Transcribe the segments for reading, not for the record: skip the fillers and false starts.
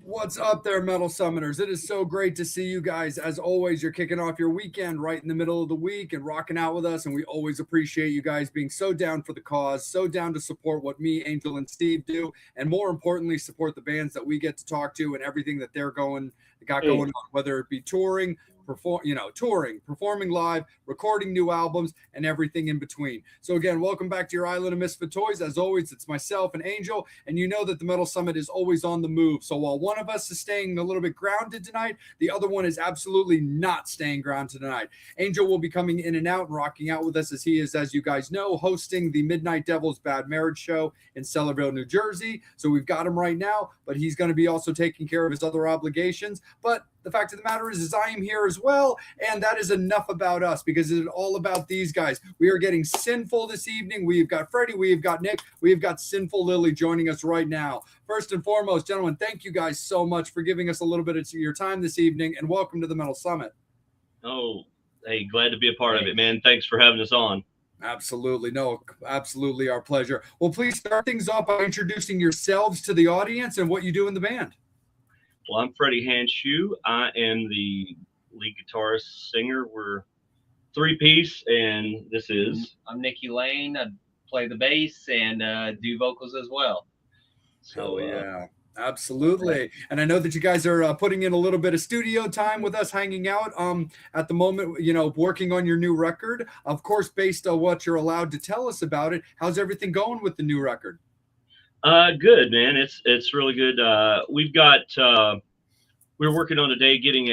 What's up there, Metal Summoners? It is so great to see you guys. As always, you're kicking off your weekend right in the middle of the week and rocking out with us. And we always appreciate you guys being so down for the cause, so down to support what me, Angel, and Steve do, and more importantly, support the bands that we get to talk to and everything that got going on, whether it be touring, touring, performing live, recording new albums, and everything in between. So again, welcome back to your island of misfit toys. As always, it's myself and Angel, and you know that the Metal Summit is always on the move. So while one of us is staying a little bit grounded tonight, the other one is absolutely not staying grounded tonight. Angel will be coming in and out and rocking out with us, as he is, as you guys know, hosting the Midnight Devils Bad Marriage Show in Sellerville, New Jersey. So we've got him right now, but he's going to be also taking care of his other obligations. But the fact of the matter is I am here as well, and that is enough about us, because it's all about these guys. We are getting Sinful this evening. We've got Freddie, we've got Nick, we've got Sinful Lilly joining us right now. First and foremost, gentlemen, thank you guys so much for giving us a little bit of your time this evening, and welcome to the Metal Summit. Oh, hey, glad to be a part of it, man. Thanks for having us on. Absolutely. No, absolutely our pleasure. Well, please start things off by introducing yourselves to the audience and what you do in the band. Well, I'm Freddie Handshoe. I am the lead guitarist, singer. We're three-piece, and this is... I'm Nikki Lane. I play the bass and do vocals as well. So, yeah. Absolutely. And I know that you guys are putting in a little bit of studio time with us, hanging out at the moment, working on your new record. Of course, based on what you're allowed to tell us about it, how's everything going with the new record? Good, man. It's really good. We've got we're working on today getting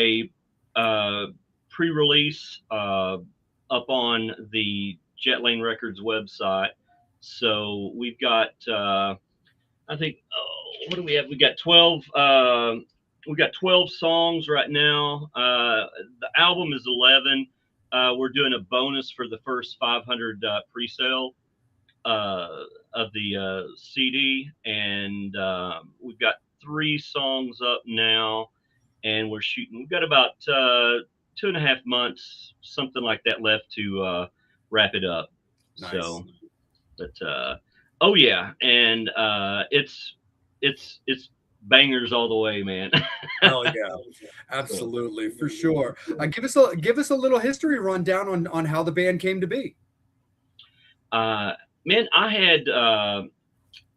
a pre-release up on the Jet Lane Records website. So we've got I think what do we have? We got 12 songs right now. The album is 11. We're doing a bonus for the first 500 pre-sale of the CD, and we've got 3 songs up now, and we've got about 2.5 months, something like that, left to wrap it up. Nice. So, but oh yeah, and it's bangers all the way, man. Hell yeah, absolutely, for sure. Give us a little history rundown on how the band came to be. Man, I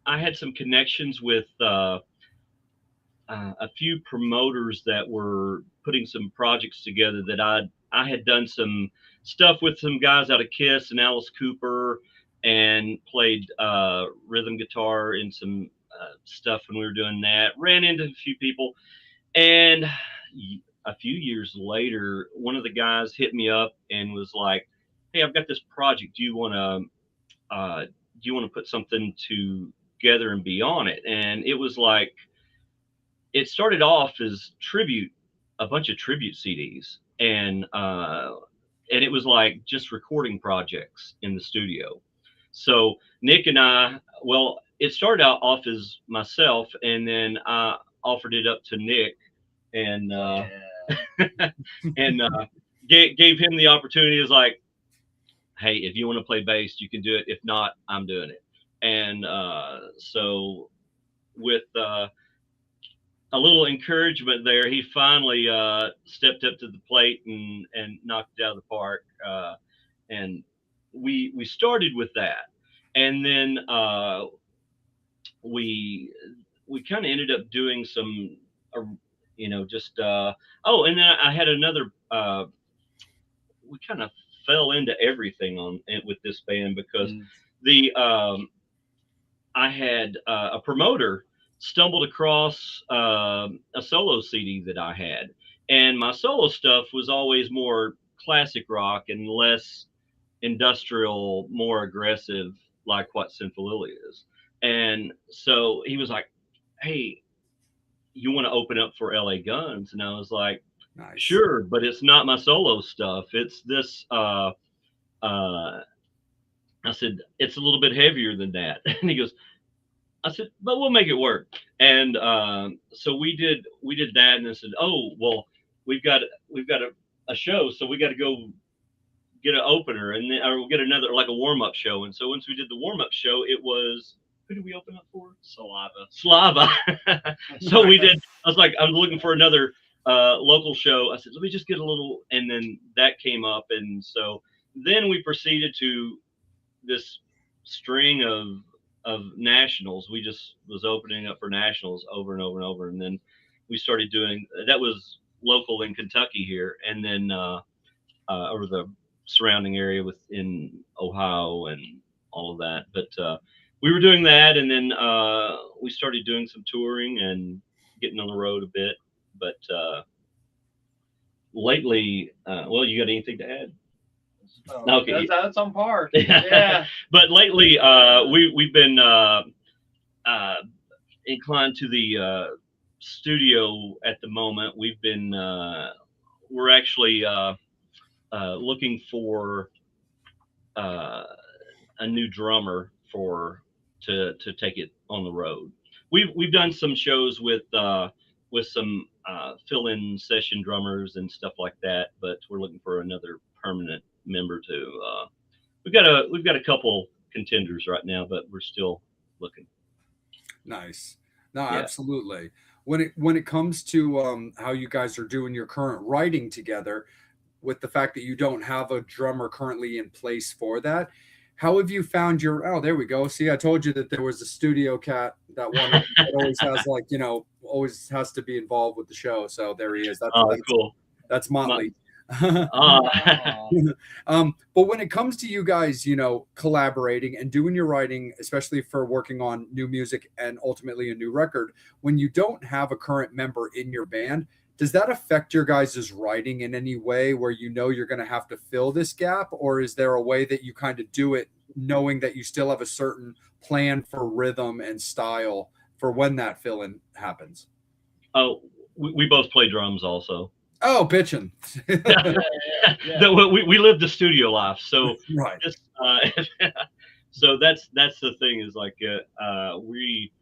had some connections with a few promoters that were putting some projects together that I had done some stuff with some guys out of Kiss and Alice Cooper, and played rhythm guitar in some stuff when we were doing that. Ran into a few people, and a few years later, one of the guys hit me up and was like, "Hey, I've got this project. Do you want to put something together and be on it?" And it was like, it started off as a bunch of tribute CDs, and it was like just recording projects in the studio. So Nick and I, well, it started out off as myself, and then I offered it up to Nick, and and gave him the opportunity. It was like, "Hey, if you want to play bass, you can do it. If not, I'm doing it." And so with a little encouragement there, he finally stepped up to the plate and knocked it out of the park. And we started with that, and then we kind of ended up doing some, just oh, and then I had another. We kind of fell into everything with this band, because I had a promoter stumbled across a solo CD that I had, and my solo stuff was always more classic rock and less industrial, more aggressive, like what Sinful Lilly is. And so he was like, "Hey, you want to open up for LA Guns?" And I was like, "Nice. Sure, but it's not my solo stuff. It's this I said, "It's a little bit heavier than that." And he goes, I said, "But we'll make it work." And so we did that, and I said, "Oh, well, we've got a show, so we got to go get an opener, and then or we'll get another, like a warm-up show." And so once we did the warm-up show, it was, who did we open up for? Slava. So we did was like, I'm looking for another local show. I said, let me just get a little, and then that came up, and so then we proceeded to this string of nationals. We just was opening up for nationals over and over and over, and then we started doing that was local in Kentucky here, and then over the surrounding area within Ohio and all of that. But we were doing that, and then we started doing some touring and getting on the road a bit. But lately, well, you got anything to add? Okay, that's on par. Yeah. But lately, we've been inclined to the studio at the moment. We've been we're actually looking for a new drummer to take it on the road. We've done some shows with some fill-in session drummers and stuff like that, but we're looking for another permanent member to. We've got a couple contenders right now, but we're still looking. Nice. No, Yeah. absolutely. When it comes to how you guys are doing your current writing together, with the fact that you don't have a drummer currently in place for that, how have you found your? Oh, there we go. See, I told you that there was a studio cat, that one that always has like always has to be involved with the show. So there he is. That's Cool. That's Motley. But when it comes to you guys, collaborating and doing your writing, especially for working on new music and ultimately a new record, when you don't have a current member in your band, does that affect your guys' writing in any way where you're going to have to fill this gap? Or is there a way that you kind of do it knowing that you still have a certain plan for rhythm and style for when that fill-in happens? Oh, we both play drums also. Oh, bitchin'. We live the studio life, so right. Just, so that's the thing is like we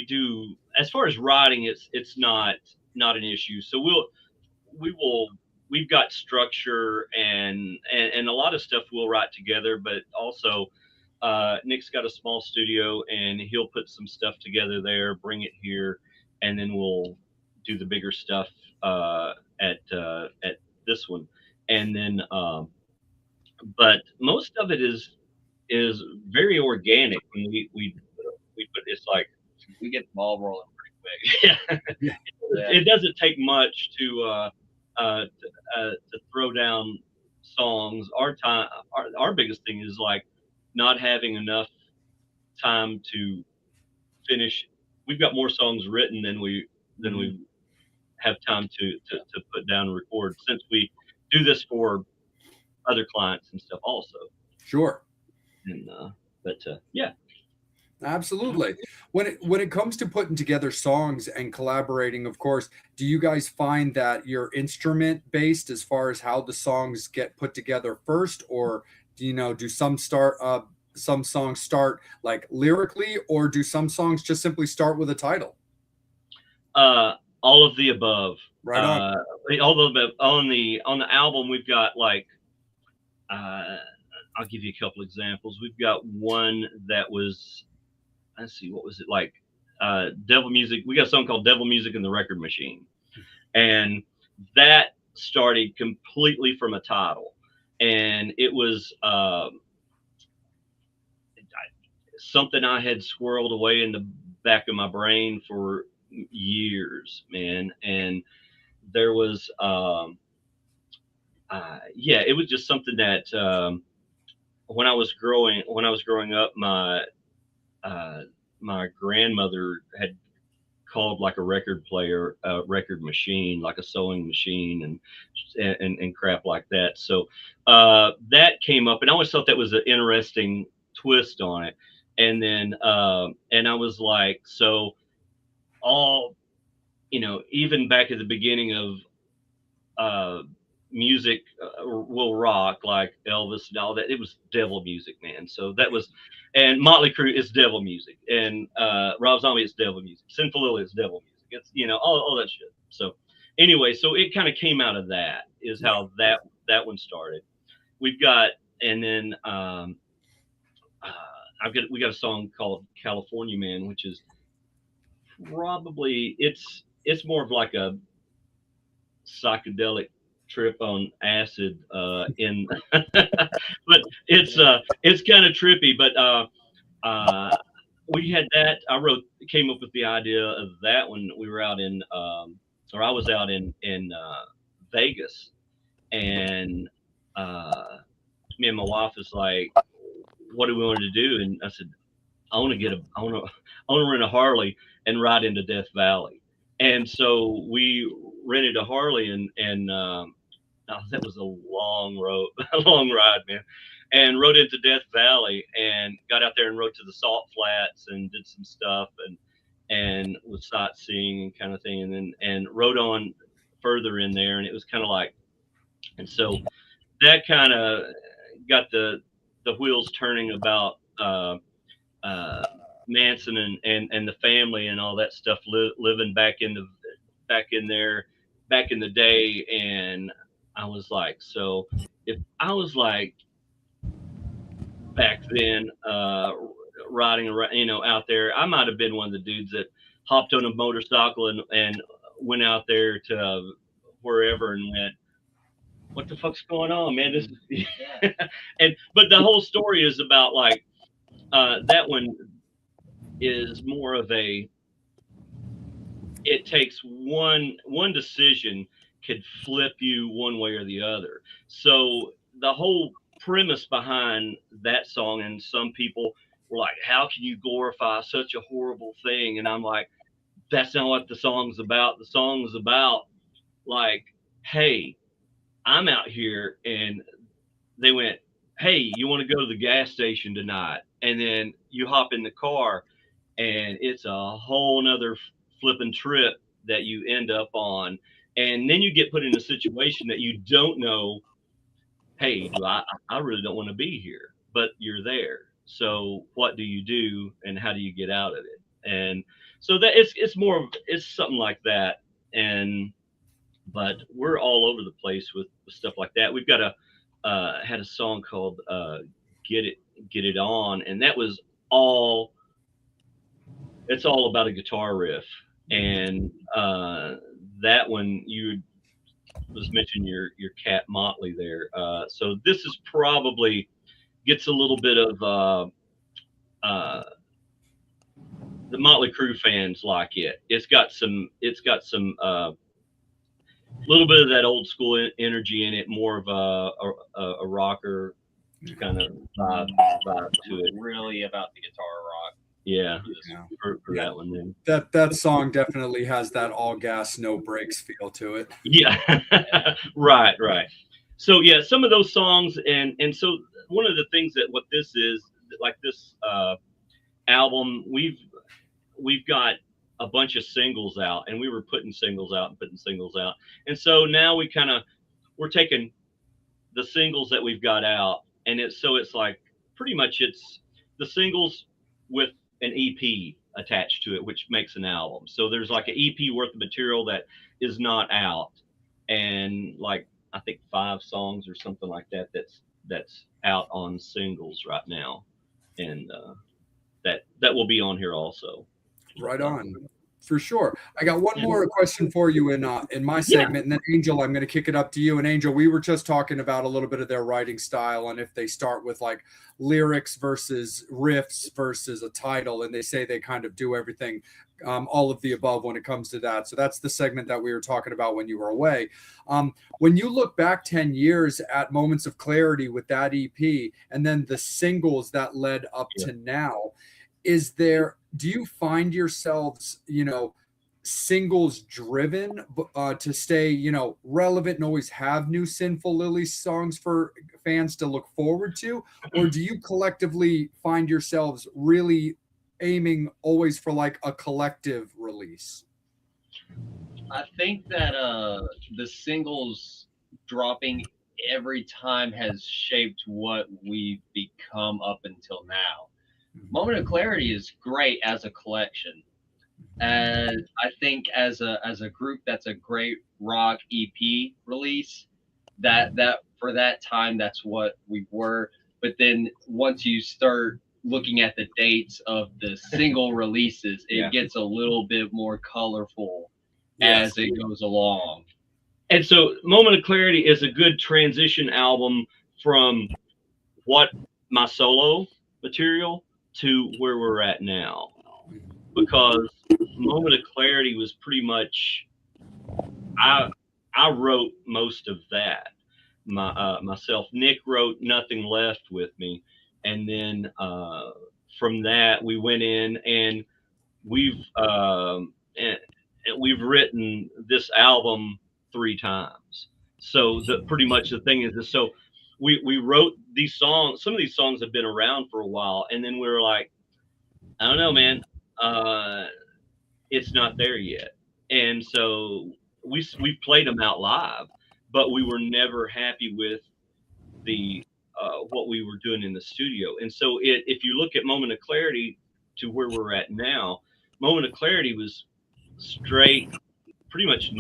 do as far as writing, it's not an issue. So we've got structure and a lot of stuff we'll write together, but also Nick's got a small studio and he'll put some stuff together there, bring it here, and then we'll do the bigger stuff at this one, and then but most of it is very organic. When we put it's like we get the ball rolling pretty quick. Yeah. It doesn't take much to throw down songs. Our biggest thing is like not having enough time to finish. We've got more songs written than we have time to put down and record, since we do this for other clients and stuff also. Sure. And yeah. Absolutely. When it comes to putting together songs and collaborating, of course, do you guys find that you're instrument based as far as how the songs get put together first, or do some songs start like lyrically, or do some songs just simply start with a title? All of the above. Right on. Although on the album we've got like I'll give you a couple examples. We've got one that was, let's see, what was it like? Devil Music. We got a song called Devil Music in the Record Machine. And that started completely from a title. And it was something I had squirreled away in the back of my brain for years, man. And there was it was just something that when I was growing up, my grandmother had called like a record player a record machine, like a sewing machine and crap like that. So that came up, and I always thought that was an interesting twist on it. And then and I was like, so all, even back at the beginning of music will rock, like Elvis and all that, it was devil music, man. So that was, and Motley Crue is devil music, and Rob Zombie is devil music, Sinful Lilly is devil music. It's all that shit. So anyway, so it kind of came out of that, is how that one started. We've got, and then we got a song called California Man, which is probably, it's it's more of like a psychedelic trip on acid in but it's kind of trippy, but we had that. Came up with the idea of that when we were out in or I was out in Vegas, and me and my wife was like, what do we want to do? And I said, I want to rent a Harley and ride into Death Valley. And so we rented a Harley, and that was a long road, a long ride, man. And rode into Death Valley and got out there and rode to the Salt Flats and did some stuff and was sightseeing and kind of thing, and rode on further in there, and it was kind of like, and so that kind of got the wheels turning about uh, Manson and the family and all that stuff, living back in there back in the day. And I was like, so if I was like back then, riding around, out there, I might have been one of the dudes that hopped on a motorcycle and went out there to wherever and went, what the fuck's going on, man? This is but the whole story is about like that one is more of a, it takes one decision could flip you one way or the other. So the whole premise behind that song, and some people were like, how can you glorify such a horrible thing? And I'm like, that's not what the song's about. The song's about like, hey, I'm out here, and they went, hey, you want to go to the gas station tonight? And then you hop in the car, and it's a whole nother flipping trip that you end up on. And then you get put in a situation that you don't know, hey, I really don't want to be here, but you're there. So what do you do, and how do you get out of it? And so that it's something like that. And but we're all over the place with stuff like that. We've got had a song called Get It On, and that was all, it's all about a guitar riff. And that one, you was mentioning your cat Motley there. So this is probably gets a little bit of the Motley Crue fans like it. It's got some little bit of that old school energy in it, more of a rocker kind of vibe to it. Really about the guitar rock. Yeah, Yeah. for that one then. That song definitely has that all gas, no brakes feel to it. Yeah, right. So yeah, some of those songs, and so one of the things that what this is like, this album, we've got a bunch of singles out, and we were putting singles out, and so now we're taking the singles that we've got out, and it's like pretty much it's the singles with an EP attached to it, which makes an album. So there's like an EP worth of material that is not out, and like I think 5 songs or something like that that's out on singles right now, and that will be on here also. Right on. For sure. I got one more question for you in my segment, and then Angel, I'm going to kick it up to you. And Angel, we were just talking about a little bit of their writing style, and if they start with like lyrics versus riffs versus a title, and they say they kind of do everything, all of the above when it comes to that. So that's the segment that we were talking about when you were away. When you look back 10 years at Moments of Clarity with that EP, and then the singles that led up to now, do you find yourselves, singles driven to stay, relevant and always have new Sinful Lilly songs for fans to look forward to? Or do you collectively find yourselves really aiming always for like a collective release? I think that the singles dropping every time has shaped what we've become up until now. Moment of Clarity is great as a collection, and I think as a group, that's a great rock EP release. That for that time, that's what we were. But then once you start looking at the dates of the single releases, it gets a little bit more colorful as it goes along. And so Moment of Clarity is a good transition album from what my solo material to where we're at now, because Moment of Clarity was pretty much, I wrote most of that myself. Nick wrote Nothing Left with me, and then from that we went in and we've and we've written this album 3 times. So pretty much the thing is this. So we wrote these songs. Some of these songs have been around for a while, and then we were like, I don't know, man. It's not there yet. And so we played them out live, but we were never happy with the what we were doing in the studio. And so if you look at Moment of Clarity to where we're at now, Moment of Clarity was straight, pretty much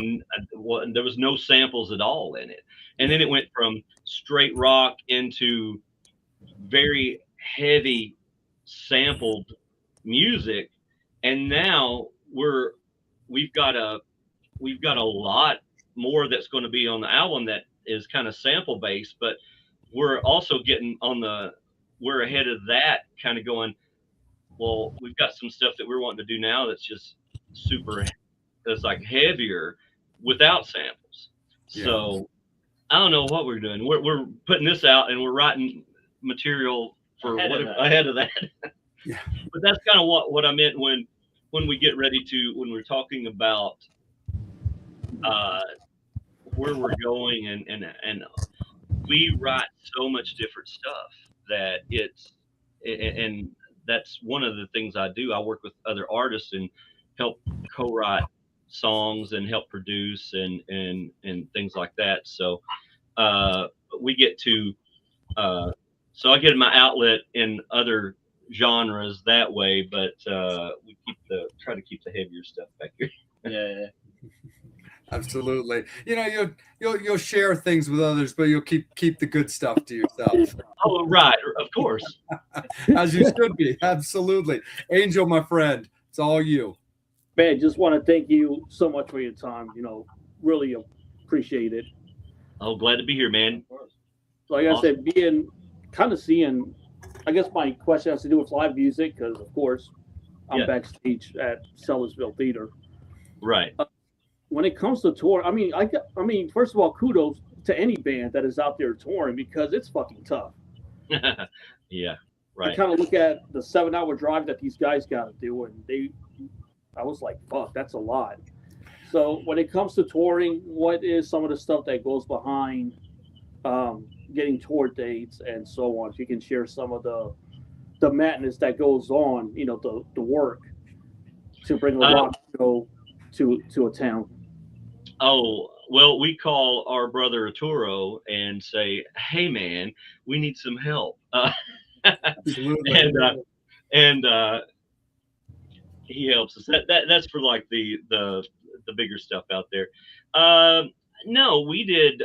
there was no samples at all in it. And then it went from straight rock into very heavy sampled music, and now we've got a lot more that's going to be on the album that is kind of sample based, but we're also getting we're ahead of that, kind of going, well, we've got some stuff that we're wanting to do now that's just that's like heavier without samples. Yeah. So I don't know what we're doing. We're putting this out and we're writing material for ahead of that. Yeah. But that's kind of what I meant when we get ready to, when we're talking about where we're going, and we write so much different stuff that and that's one of the things I do. I work with other artists and help co-write songs and help produce and things like that. So we get to so I get my outlet in other genres that way, but we try to keep the heavier stuff back here. Yeah. Absolutely. You know, you'll share things with others, but you'll keep the good stuff to yourself. Oh, right. Of course. As you should be. Absolutely. Angel, my friend, it's all you. Man, just want to thank you so much for your time. You know, really appreciate it. Oh, glad to be here, man. Like I said, seeing, I guess my question has to do with live music, because of course I'm backstage at Sellersville Theater. Right. When it comes to tour, I mean, first of all, kudos to any band that is out there touring, because it's fucking tough. Yeah, right. I kind of look at the 7-hour drive that these guys got to do, and I was like, fuck, that's a lot. So when it comes to touring, what is some of the stuff that goes behind getting tour dates and so on? If you can share some of the madness that goes on, you know, the work to bring a rock show to a town. Oh, well, we call our brother Arturo and say, hey, man, we need some help. Absolutely. And he helps us. That's for like the bigger stuff out there. No, we did.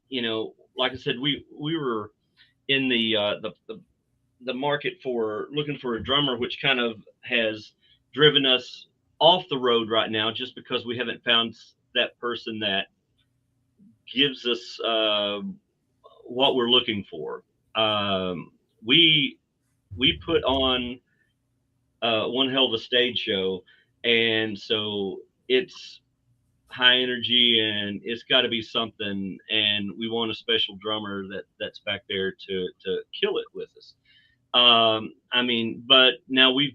You know, like I said, we were in the market for looking for a drummer, which kind of has driven us off the road right now, just because we haven't found that person that gives us what we're looking for. We put on one hell of a stage show, and so it's high energy and it's got to be something, and we want a special drummer that's back there to kill it with us. I mean, but now we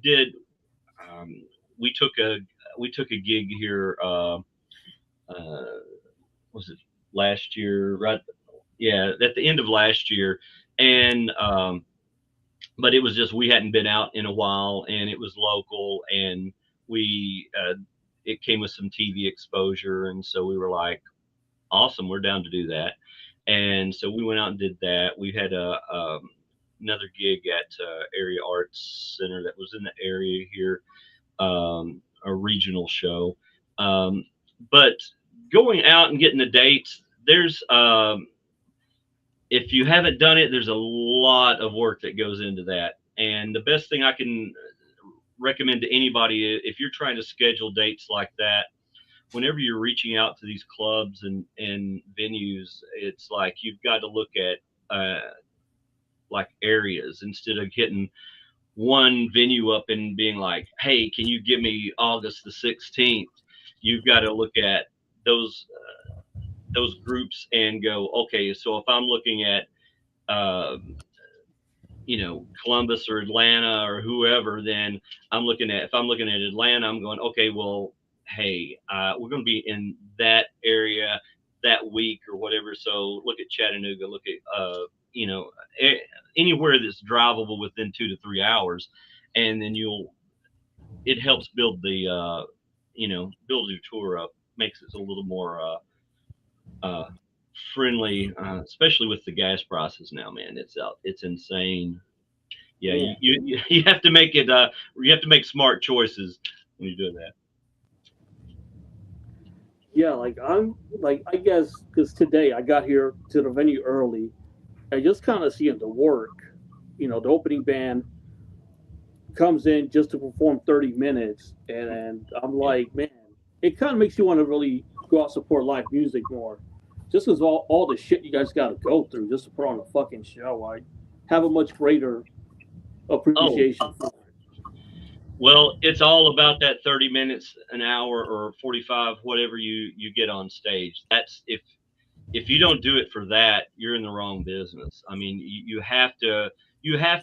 took a gig here was it last year, right? Yeah, at the end of last year, and but it was just, we hadn't been out in a while, and it was local, and it came with some TV exposure, and so we were like, awesome, we're down to do that. And so we went out and did that. We had another gig at Area Arts Center that was in the area here, a regional show. But going out and getting the dates, there's if you haven't done it, there's a lot of work that goes into that. And the best thing I can recommend to anybody, if you're trying to schedule dates like that, whenever you're reaching out to these clubs and venues, it's like you've got to look at like areas instead of hitting one venue up and being like, hey, can you give me August the 16th? You've got to look at those groups and go, okay, so if I'm looking at Columbus or Atlanta or whoever, then if I'm looking at Atlanta, I'm going, okay, well, hey, we're going to be in that area that week or whatever. So look at Chattanooga, look at, anywhere that's drivable within 2 to 3 hours. And then it helps build build your tour up, makes it a little more, friendly, especially with the gas prices now, man. It's insane. Yeah. You have to make it, you have to make smart choices when you're doing that. Yeah, I guess because today I got here to the venue early, I just kind of seeing the work. The opening band comes in just to perform 30 minutes, and I'm like, man, it kind of makes you want to really go out and support live music more. Just because all the shit you guys got to go through just to put on a fucking show, I have a much greater appreciation for it. Well, it's all about that 30 minutes, an hour, or 45, whatever you get on stage. That's if you don't do it for that, you're in the wrong business. I mean, you have to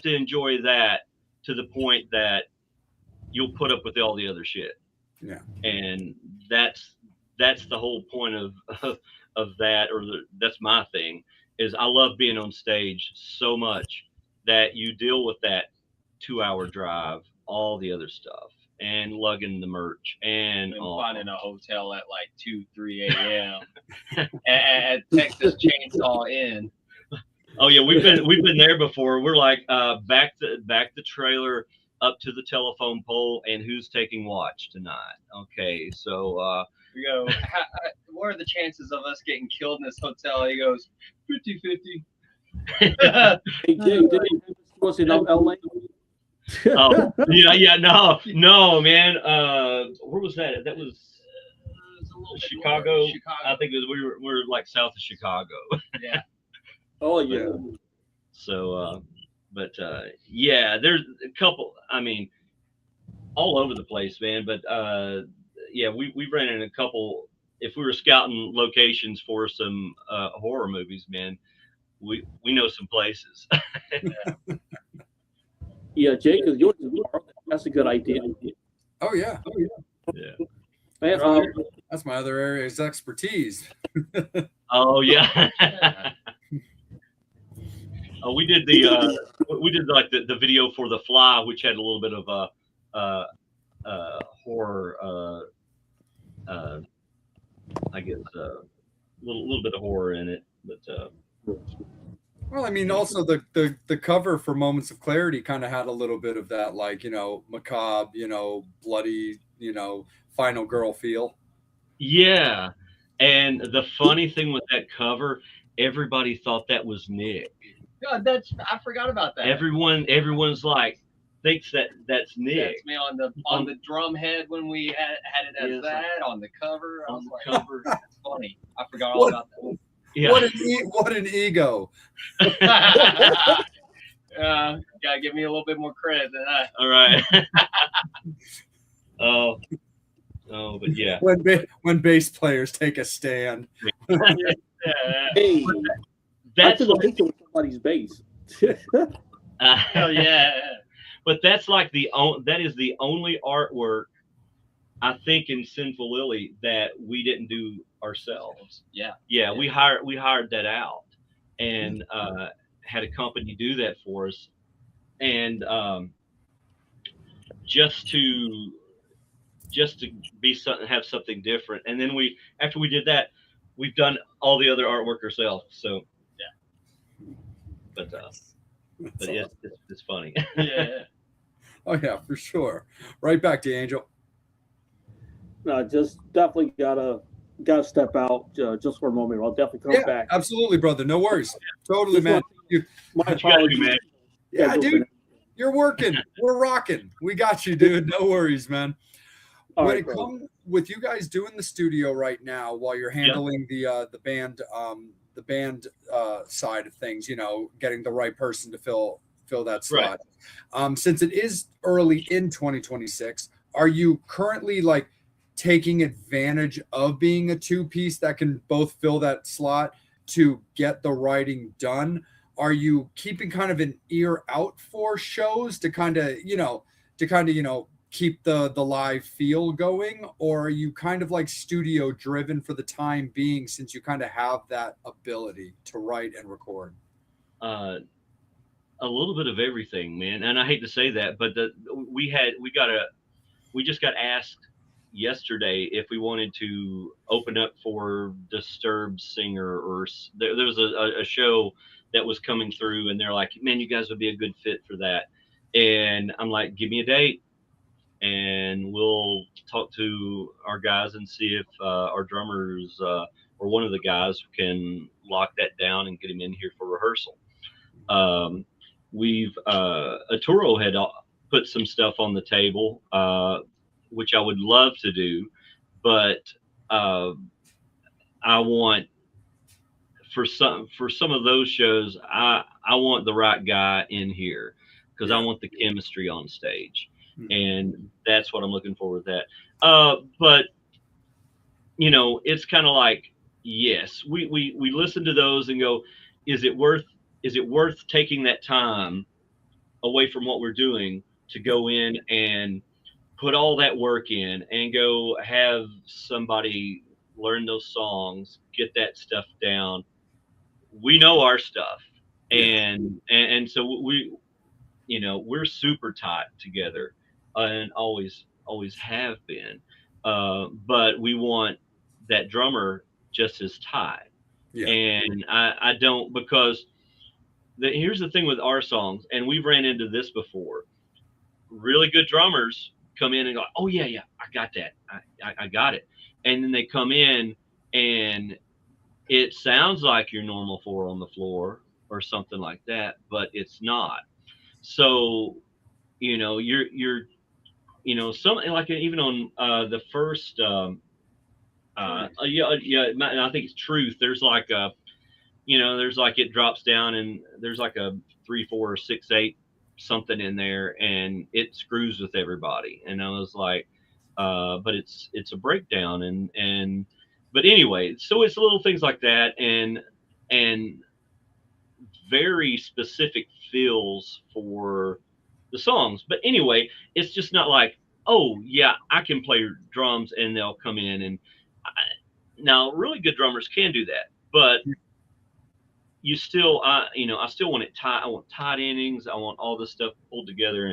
enjoy that to the point that you'll put up with all the other shit. Yeah. And that's the whole point of that, that's my thing, is I love being on stage so much that you deal with that 2-hour drive, all the other stuff, and lugging the merch and finding a hotel at like 2-3 a.m. at Texas Chainsaw Inn. Oh yeah, we've been there before. We're like back the trailer up to the telephone pole, and who's taking watch tonight? Okay, so we go, what are the chances of us getting killed in this hotel? He goes 50-50. Hey, Jay, was it in LA? Oh yeah, no, man. Where was that? That was Chicago. I think we were like south of Chicago. Yeah. Oh yeah. So, yeah, there's a couple. I mean, all over the place, man. But yeah, we ran in a couple. If we were scouting locations for some horror movies, man, we know some places. Yeah, Jake, because yours is that's a good idea. Oh yeah. Yeah. Man, That's my other area's expertise. Oh yeah. We did like the video for The Fly, which had a little bit of horror. I guess a little bit of horror in it, but. Well, I mean, also the cover for Moments of Clarity kind of had a little bit of that, like, macabre, bloody, final girl feel. Yeah. And the funny thing with that cover, everybody thought that was Nick. God, I forgot about that. Everyone's like, thinks that's Nick. That's me on the drum head when we had it as that on the cover. I was like, cover. That's funny. I forgot all about that. Yeah. What an ego. Gotta give me a little bit more credit than that. All right. Oh, but yeah. When bass players take a stand. Hey, that's like somebody's bass. Hell yeah. But that's like that is the only artwork I think in Sinful Lilly that we didn't do ourselves. Yeah. We hired that out and had a company do that for us, and just to be something, have something different. And then after we did that, we've done all the other artwork ourselves. So yeah. But yeah, it's funny. Yeah. Oh yeah, for sure. Right back to Angel. No, just definitely gotta step out just for a moment. I'll definitely come back. Absolutely, brother. No worries. Totally, man. My apologies, man. Yeah, dude. You're working. We're rocking. We got you, dude. No worries, man. All When right, it great. comes with you guys doing the studio right now, while you're handling the band side of things, you know, getting the right person to fill that slot. Since it is early in 2026, are you currently like taking advantage of being a two-piece that can both fill that slot to get the writing done? Are you keeping kind of an ear out for shows to kind of, you know, keep the live feel going, or are you kind of like studio driven for the time being since you kind of have that ability to write and record? A little bit of everything, man. And I hate to say that, but we just got asked yesterday if we wanted to open up for Disturbed singer, or there was a show that was coming through, and they're like, man, you guys would be a good fit for that. And I'm like, give me a date and we'll talk to our guys and see if our drummers or one of the guys can lock that down and get him in here for rehearsal. We've Arturo had put some stuff on the table, which I would love to do, but I want for some of those shows, I want the right guy in here because I want the chemistry on stage, and that's what I'm looking for with that. But you know, it's kind of like, yes, we listen to those and go, is it worth taking that time away from what we're doing to go in and put all that work in and go have somebody learn those songs, get that stuff down. We know our stuff, and so we, you know, we're super tight together, and always have been. But we want that drummer just as tight. And I don't, because here's the thing with our songs, and we've ran into this before. Really good drummers come in and go, oh yeah, I got that, I got it, and then they come in and it sounds like your normal four on the floor or something like that, but it's not. So you know, you're you know, something like even on the first and I think it's Truth. There's like a, you know, there's like, it drops down and there's like a 3, 4, or 6, 8 something in there, and it screws with everybody. And I was like, but it's a breakdown, and but anyway, so it's little things like that, and very specific feels for the songs. But anyway, it's just not like, oh yeah, I can play drums and they'll come in and now really good drummers can do that, but you still, you know, I still want it tight. I want tight endings. I want all this stuff pulled together,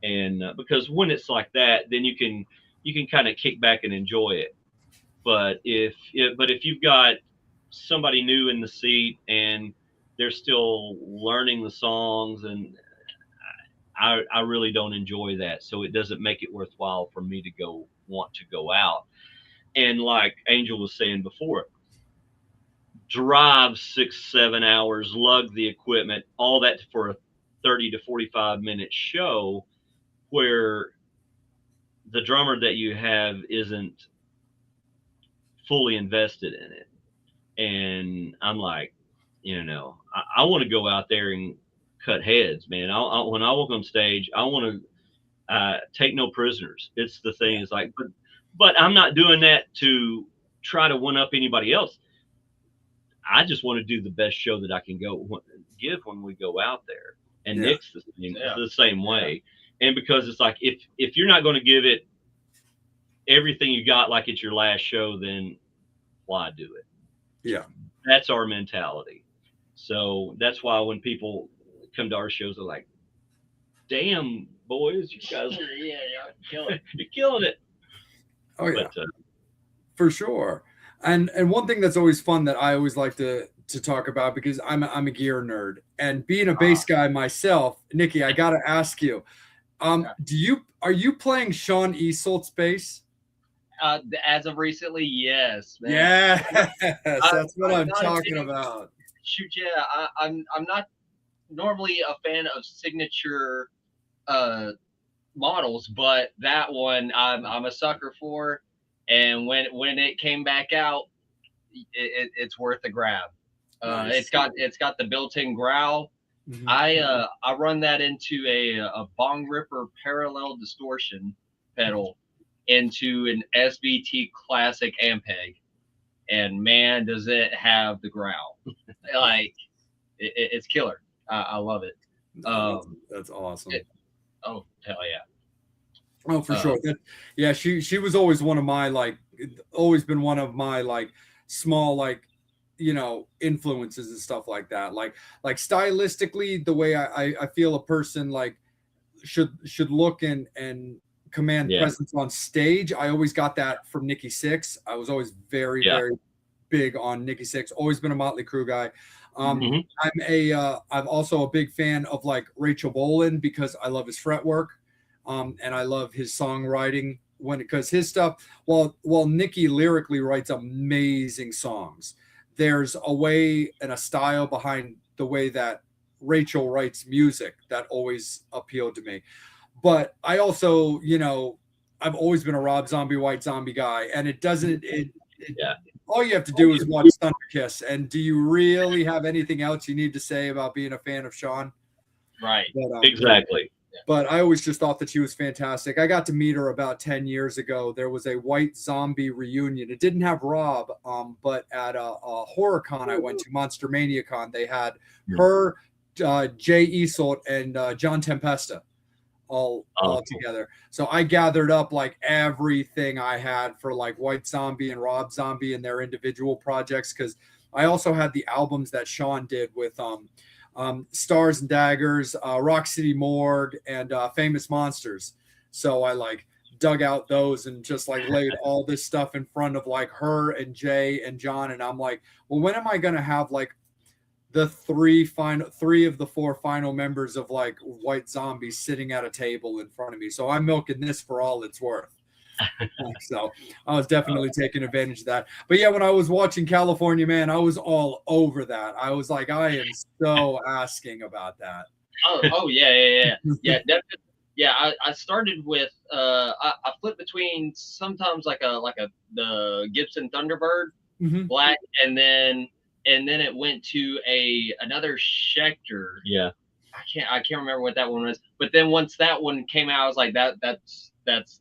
and because when it's like that, then you can kind of kick back and enjoy it. But if you've got somebody new in the seat and they're still learning the songs, and I really don't enjoy that. So it doesn't make it worthwhile for me to want to go out. And like Angel was saying before, drive 6-7 hours, lug the equipment, all that for a 30 to 45-minute show where the drummer that you have isn't fully invested in it. And I'm like, you know, I want to go out there and cut heads, man. When I walk on stage, I want to take no prisoners. It's the thing. It's like, but I'm not doing that to try to one up anybody else. I just want to do the best show that I can give when we go out there. And Nick's the same way. And because it's like, if you're not going to give it everything you got like it's your last show, then why do it? Yeah. That's our mentality. So that's why when people come to our shows, they're like, damn, boys, you guys you're killing it. Oh yeah. But, for sure. And one thing that's always fun that I always like to talk about, because I'm a gear nerd, and being a bass guy myself, Nikki, I gotta ask you, are you playing Sean Easolt's bass? As of recently, yes, man. Yes, that's what I'm talking about. Shoot, yeah, I'm not normally a fan of signature models, but that one I'm a sucker for. And when it came back out, it's worth a grab. Nice. It's got the built-in growl. Mhm. I run that into a bong ripper parallel distortion pedal into an SVT classic Ampeg, and man, does it have the growl! Like it's killer. I love it. That's awesome. Oh hell yeah! Oh, for sure. Yeah, she was always one of my like, always been one of my like small like, influences and stuff like that. Like stylistically, the way I feel a person like should look and command presence on stage. I always got that from Nikki Sixx. I was always very big on Nikki Sixx. Always been a Motley Crue guy. I'm also a big fan of like Rachel Bolan because I love his fretwork. And I love his songwriting because his stuff, while Nikki lyrically writes amazing songs, there's a way and a style behind the way that Rachel writes music that always appealed to me. But I also, I've always been a Rob Zombie, White Zombie guy, and it doesn't. All you have to do is watch Thunder Kiss, and do you really have anything else you need to say about being a fan of Sean? Right. But, Exactly. But I always just thought that she was fantastic. I got to meet her about 10 years ago. There was a White Zombie reunion. It didn't have Rob, but at a horror con I went to, Monster Mania Con, they had her, Jay Isolt, and John Tempesta all together. So I gathered up like everything I had for like White Zombie and Rob Zombie and their individual projects, because I also had the albums that Sean did with Stars and Daggers, Rock City Morgue, and Famous Monsters. So I like dug out those and just like laid all this stuff in front of like her and Jay and John, and I'm like, well, when am I gonna have like the three of the four final members of like White Zombie sitting at a table in front of me? So I'm milking this for all it's worth. So I was definitely taking advantage of that. But yeah, when I was watching California Man, I was all over that. I was like, I am so asking about that. Oh yeah, definitely. Yeah, I started with I flipped between sometimes like the Gibson Thunderbird black, and then it went to another Schecter. Yeah. I can't remember what that one was. But then once that one came out, I was like, that's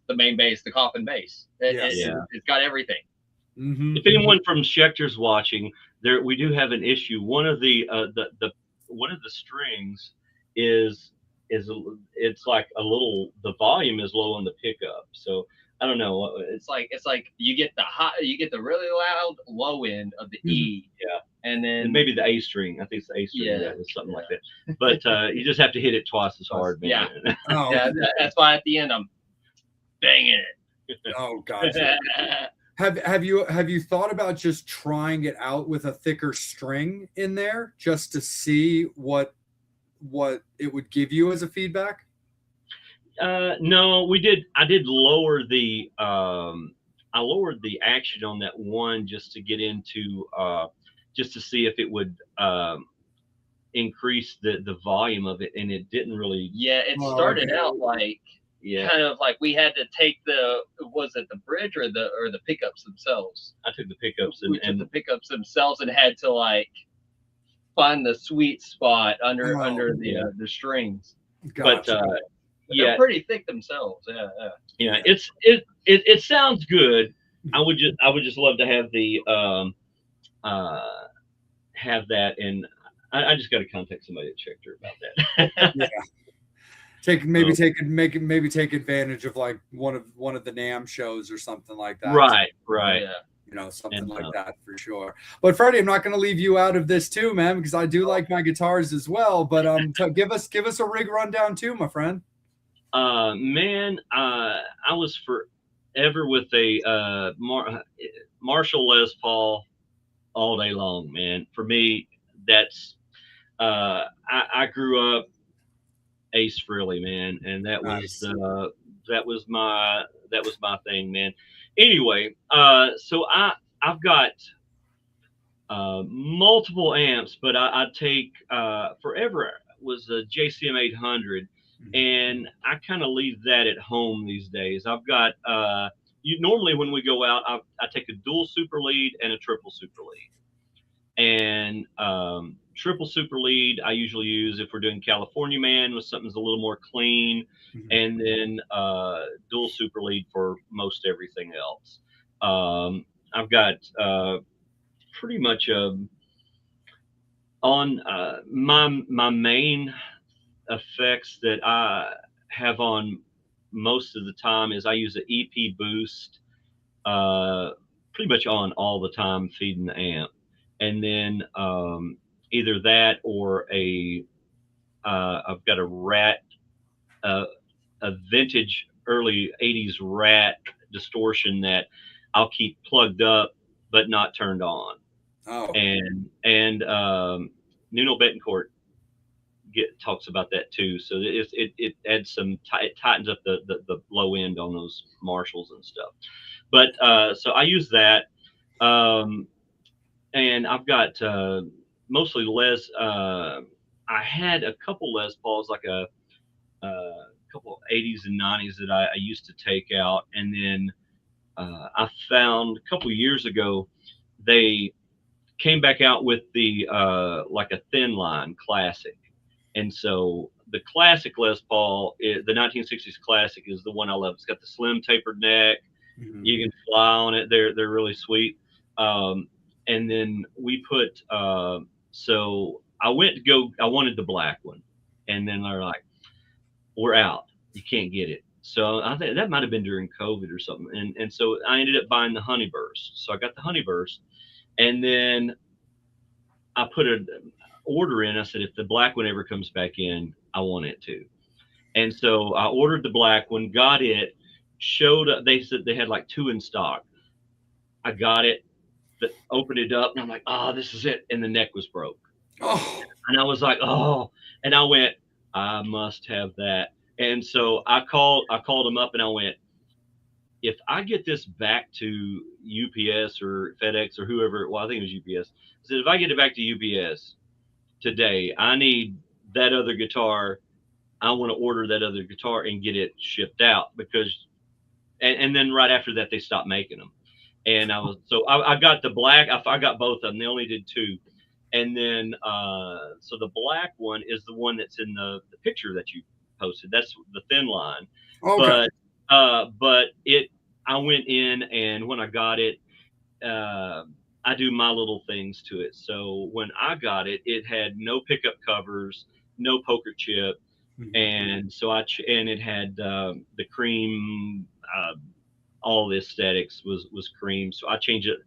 the main bass, the coffin bass. It's got everything. If anyone from Schecter's watching, we do have an issue. One of the strings is it's like a little, the volume is low on the pickup. So I don't know. It's like you get the really loud low end of the E. Yeah. And then maybe the A string. I think it's the A string. Yeah, something like that. But you just have to hit it twice as hard, man. Yeah. Yeah, that's why at the end I'm banging it. Oh God. Have you thought about just trying it out with a thicker string in there just to see what it would give you as a feedback? No, we did. I did lower the I lowered the action on that one just to get into just to see if it would increase the volume of it, and it didn't really. Yeah, it started out like kind of like we had to take was it the bridge or the pickups themselves? I took the pickups and the pickups themselves and had to like find the sweet spot under the strings. Gotcha. But they're pretty thick themselves. Yeah. It sounds good. I would just love to have the have that, and I just got to contact somebody at Schecter about that. Yeah. Maybe take advantage of like one of the NAMM shows or something like that. Right. Yeah. Something like that for sure. But Freddie, I'm not going to leave you out of this too, man, because I do like my guitars as well. But give us a rig rundown too, my friend. Man, I was forever with a Marshall Les Paul all day long, man. For me, that's I grew up Ace Frehley, man, and that was Nice. that was my thing, man. Anyway, so I've got multiple amps, but I take forever. was a JCM 800, and I kind of leave that at home these days. I've got normally when we go out, I take a dual super lead and a triple super lead. And triple super lead I usually use if we're doing California Man with something's a little more clean, and then dual super lead for most everything else. I've got pretty much on my main effects that I have on most of the time is I use an EP boost pretty much on all the time feeding the amp. And then either that or I've got a vintage early 80s Rat distortion that I'll keep plugged up but not turned on. Oh. And Nuno Betancourt talks about that too. So it adds it tightens up the low end on those Marshalls and stuff. But so I use that. And I've got mostly Les. I had a couple Les Pauls, like a couple of 80s and 90s that I used to take out. And then I found a couple of years ago, they came back out with the like a thin line classic. And so the classic Les Paul, the 1960s classic, is the one I love. It's got the slim tapered neck. You can fly on it. They're really sweet. And then we put, so I wanted the black one. And then they're like, we're out. You can't get it. So I think that might have been during COVID or something. And so I ended up buying the Honeyburst. So I got the Honeyburst. And then I put an order in. I said, if the black one ever comes back in, I want it too. And so I ordered the black one, got it, showed up. They said they had like 2 in stock. I got it, opened it up, and I'm like, oh, this is it. And the neck was broke. Oh. And I was like, oh. And I went, I must have that. And so I called them up and I went, if I get this back to UPS or FedEx or whoever, well, I think it was UPS. I said, if I get it back to UPS today, I need that other guitar. I want to order that other guitar and get it shipped out because, and then right after that, they stopped making them. And I got the black, I got both of them. They only did 2. And then, so the black one is the one that's in the picture that you posted. That's the thin line. Okay. But I went in, and when I got it, I do my little things to it. So when I got it, it had no pickup covers, no poker chip. And so and it had the cream, all the aesthetics was cream. So I changed it.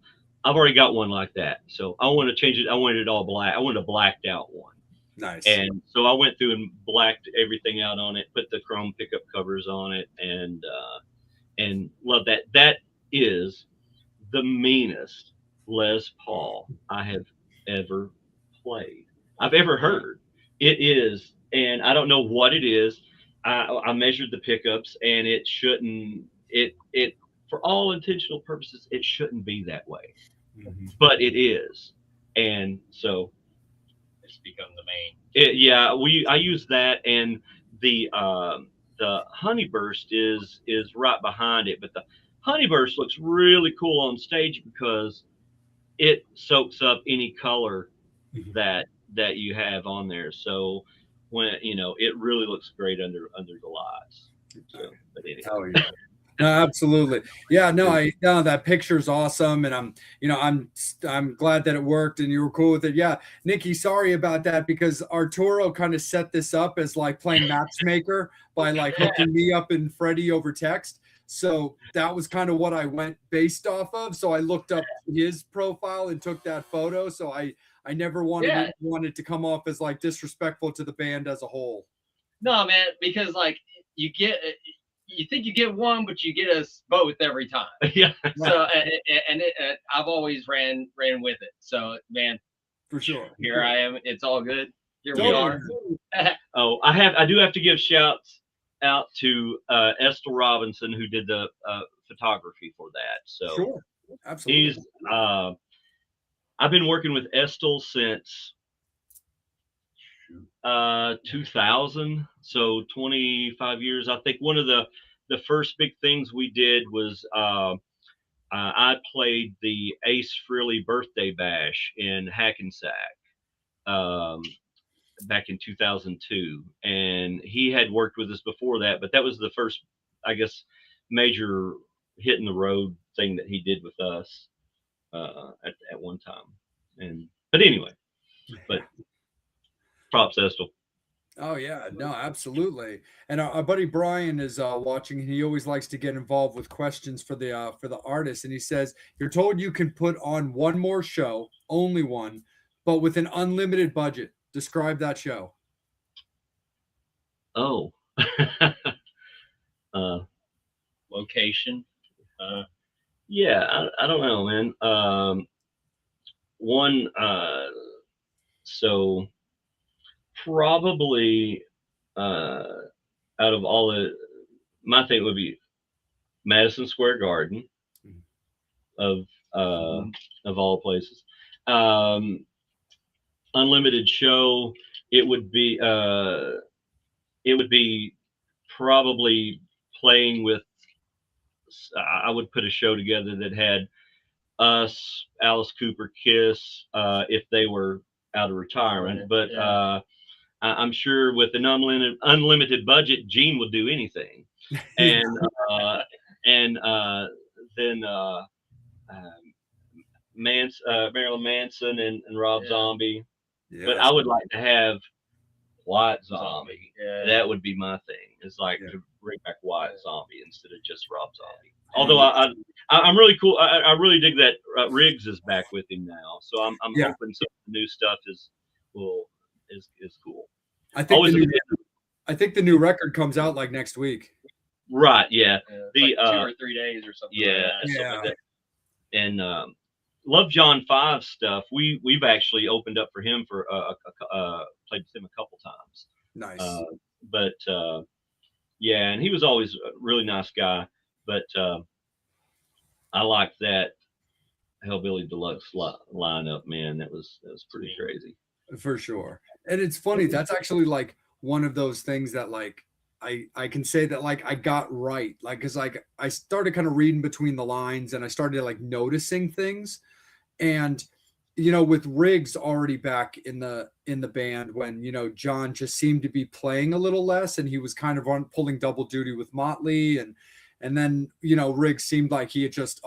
I've already got one like that. So I want to change it. I wanted it all black. I wanted a blacked out one. Nice. And so I went through and blacked everything out on it, put the chrome pickup covers on it, and love that. That is the meanest Les Paul I have ever played. I've ever heard. It is, and I don't know what it is. I measured the pickups, and it shouldn't. It for all intentional purposes, it shouldn't be that way, but it is, and so It's become the main. I use that, and the Honeyburst is right behind it, but the Honeyburst looks really cool on stage because it soaks up any color that you have on there. So when it really looks great under the lights. So, but anyway. Oh yeah. No, absolutely. Yeah, no, that picture's awesome. And I'm glad that it worked and you were cool with it. Yeah. Nikki, sorry about that because Arturo kind of set this up as like playing matchmaker by like hooking me up and Freddie over text. So that was kind of what I went based off of. So I looked up his profile and took that photo. So I never wanted to come off as like disrespectful to the band as a whole. No, man, because like you think you get one, but you get us both every time. Yeah. So I've always ran with it. So man, for sure. Here I am. It's all good. Here we are. Oh, I do have to give shouts out to Estel Robinson, who did the photography for that. So sure. Absolutely. I've been working with Estel since 2000, so 25 years. I think one of the first big things we did was I played the Ace Frehley birthday bash in Hackensack back in 2002, and he had worked with us before that, but that was the first, I guess, major hit in the road thing that he did with us at one time. But anyway, but props, Estel. Oh yeah, no, absolutely. And our buddy Brian is watching, and he always likes to get involved with questions for the artists. And he says, "You're told you can put on one more show, only one, but with an unlimited budget. Describe that show." Oh, Location. yeah, I don't know, man. One, so probably out of all the, my thing would be Madison Square Garden of all places. Unlimited show, it would be probably playing with, I would put a show together that had us, Alice Cooper, Kiss, if they were out of retirement. But Yeah. I'm sure with an unlimited budget, Gene would do anything. And then Marilyn Manson and Rob Yeah. Zombie. Yeah, But I would like to have White Zombie. Yeah. That would be my thing. It's like Yeah. to bring back White Zombie instead of just Rob Zombie. Although I'm really cool. I really dig that Riggs is back with him now. So I'm Yeah. hoping some of the new stuff is cool. I think Always I think the new record comes out like next week. right. Yeah. Yeah, it's The, like 2 or 3 days or something. Yeah. Like that. Something like that. And Love John 5 stuff. We've actually opened up for him for played with him a couple times. Nice. But yeah, and he was always a really nice guy. But I liked that Hellbilly Deluxe lineup, man. That was pretty crazy. For sure. And it's funny, that's actually like one of those things that like I can say that like I got right. Like, cause like I started kind of reading between the lines and I started like noticing things. And with Riggs already back in the band when John just seemed to be playing a little less and he was kind of pulling double duty with Motley and then Riggs seemed like he had just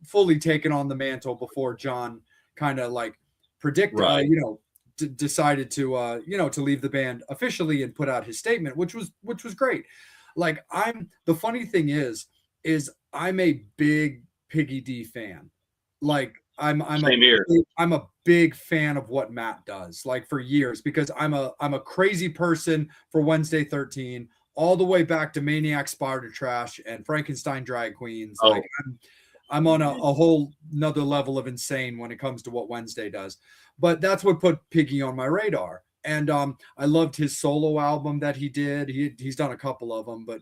fully taken on the mantle before John kind of like predicted Right. decided to to leave the band officially and put out his statement, which was great. Like the funny thing is I'm a big Piggy D fan. Like I'm Same here. I'm a big fan of what Matt does, like for years, because I'm a crazy person for Wednesday 13 all the way back to Maniac Spider Trash and Frankenstein Drag Queens. Oh. Like I'm on a whole nother level of insane when it comes to what Wednesday does. But that's what put Piggy on my radar. And I loved his solo album that he did. He's done a couple of them, but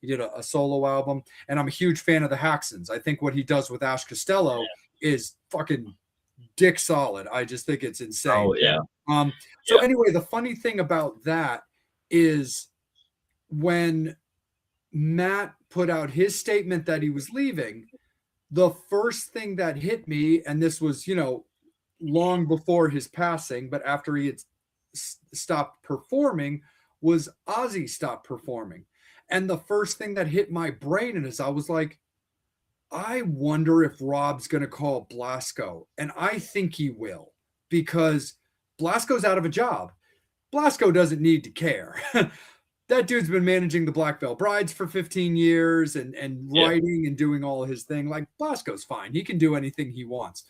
he did a solo album. And I'm a huge fan of the Haxons. I think what he does with Ash Costello is fucking dick solid. I just think it's insane. Oh yeah. So anyway, the funny thing about that is when Matt put out his statement that he was leaving, the first thing that hit me, and this was, long before his passing, but after he had stopped performing, was Ozzy stopped performing. And the first thing that hit my brain is I was like, I wonder if Rob's going to call Blasco. And I think he will, because Blasco's out of a job. Blasco doesn't need to care. That dude's been managing the Black Veil Brides for 15 years and writing and doing all his thing. Like, Blasco's fine. He can do anything he wants.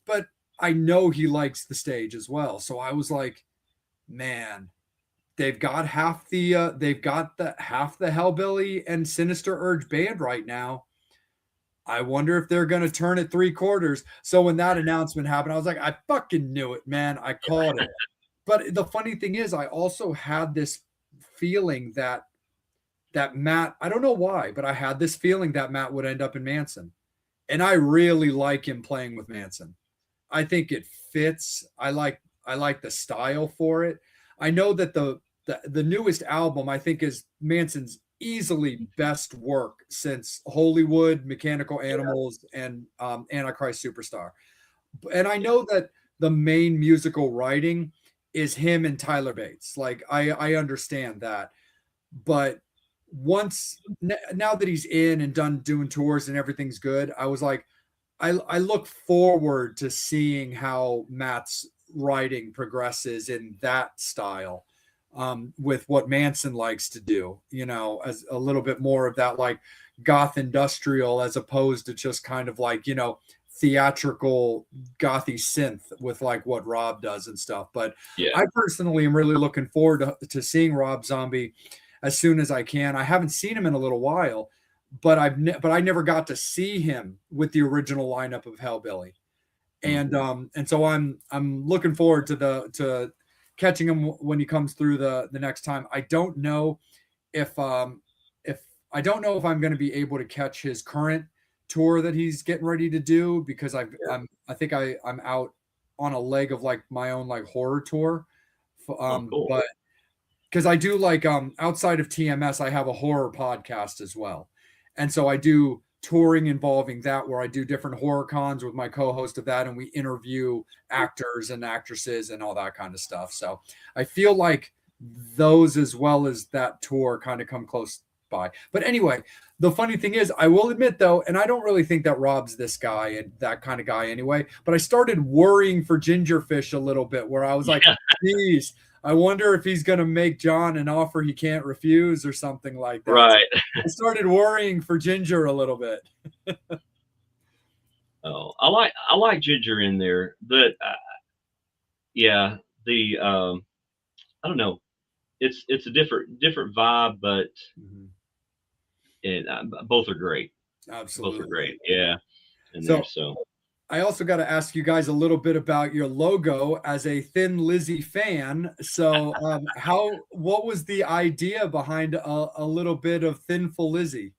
But I know he likes the stage as well. So I was like, man, they've got half the Hellbilly and Sinister Urge band right now. I wonder if they're going to turn it 3/4. So when that announcement happened, I was like, I fucking knew it, man. I called it. But the funny thing is, I also had this feeling that Matt, I don't know why, but I had this feeling that Matt would end up in Manson. And I really like him playing with Manson. I think it fits. I like the style for it. I know that the newest album I think is Manson's easily best work since Hollywood, Mechanical Animals, and Antichrist Superstar. And I know that the main musical writing is him and Tyler Bates. Like I understand that, but now that he's in and done doing tours and everything's good, I was like, I look forward to seeing how Matt's writing progresses in that style, with what Manson likes to do, as a little bit more of that like goth industrial as opposed to just kind of like, theatrical gothy synth with like what Rob does and stuff. But Yeah. I personally am really looking forward to seeing Rob Zombie as soon as I can. I haven't seen him in a little while, but I never got to see him with the original lineup of Hellbilly. And so I'm looking forward to catching him when he comes through the next time. I don't know if I'm going to be able to catch his current tour that he's getting ready to do, because I think I'm out on a leg of like my own like horror tour. Cool. But because I do like outside of TMS, I have a horror podcast as well. And so I do touring involving that, where I do different horror cons with my co-host of that, and we interview actors and actresses and all that kind of stuff. So I feel like those, as well as that tour, kind of come close by. But anyway, the funny thing is, I will admit though, and I don't really think that Rob's this guy and that kind of guy anyway, but I started worrying for Gingerfish a little bit, where I was like, geez, I wonder if he's going to make John an offer he can't refuse or something like that. Right. I started worrying for Ginger a little bit. Oh, I like Ginger in there, but yeah, I don't know. It's a different vibe, but both are great. Absolutely. Both are great. Yeah. So I also got to ask you guys a little bit about your logo as a Thin Lizzy fan. So what was the idea behind a little bit of Thinful Lizzy?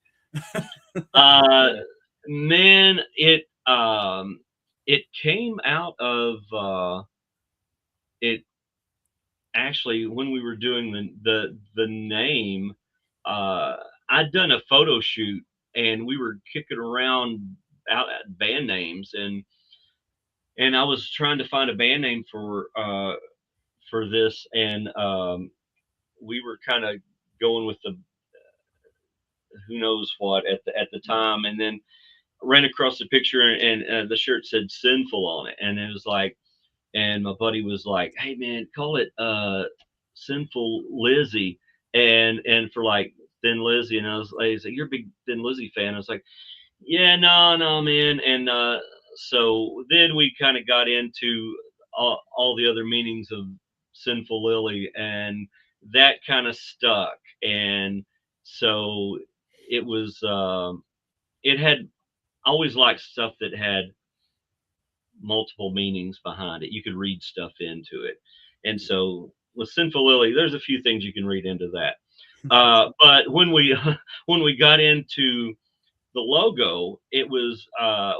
Man, it came out of it actually when we were doing the name. I'd done a photo shoot and we were kicking around out at band names, and I was trying to find a band name for this, and we were kind of going with the who knows what at the time, and then ran across the picture, and the shirt said Sinful on it, and it was like, and my buddy was like, hey man, call it Sinful Lizzy, and for like Thin Lizzy, and I was like, he's like, you're a big Thin Lizzy fan. I was like, yeah, no man. And so then we kind of got into all the other meanings of Sinful Lily, and that kind of stuck. And so it was it had always liked stuff that had multiple meanings behind it. You could read stuff into it. And so with Sinful Lily, there's a few things you can read into that. But when we got into the logo, it was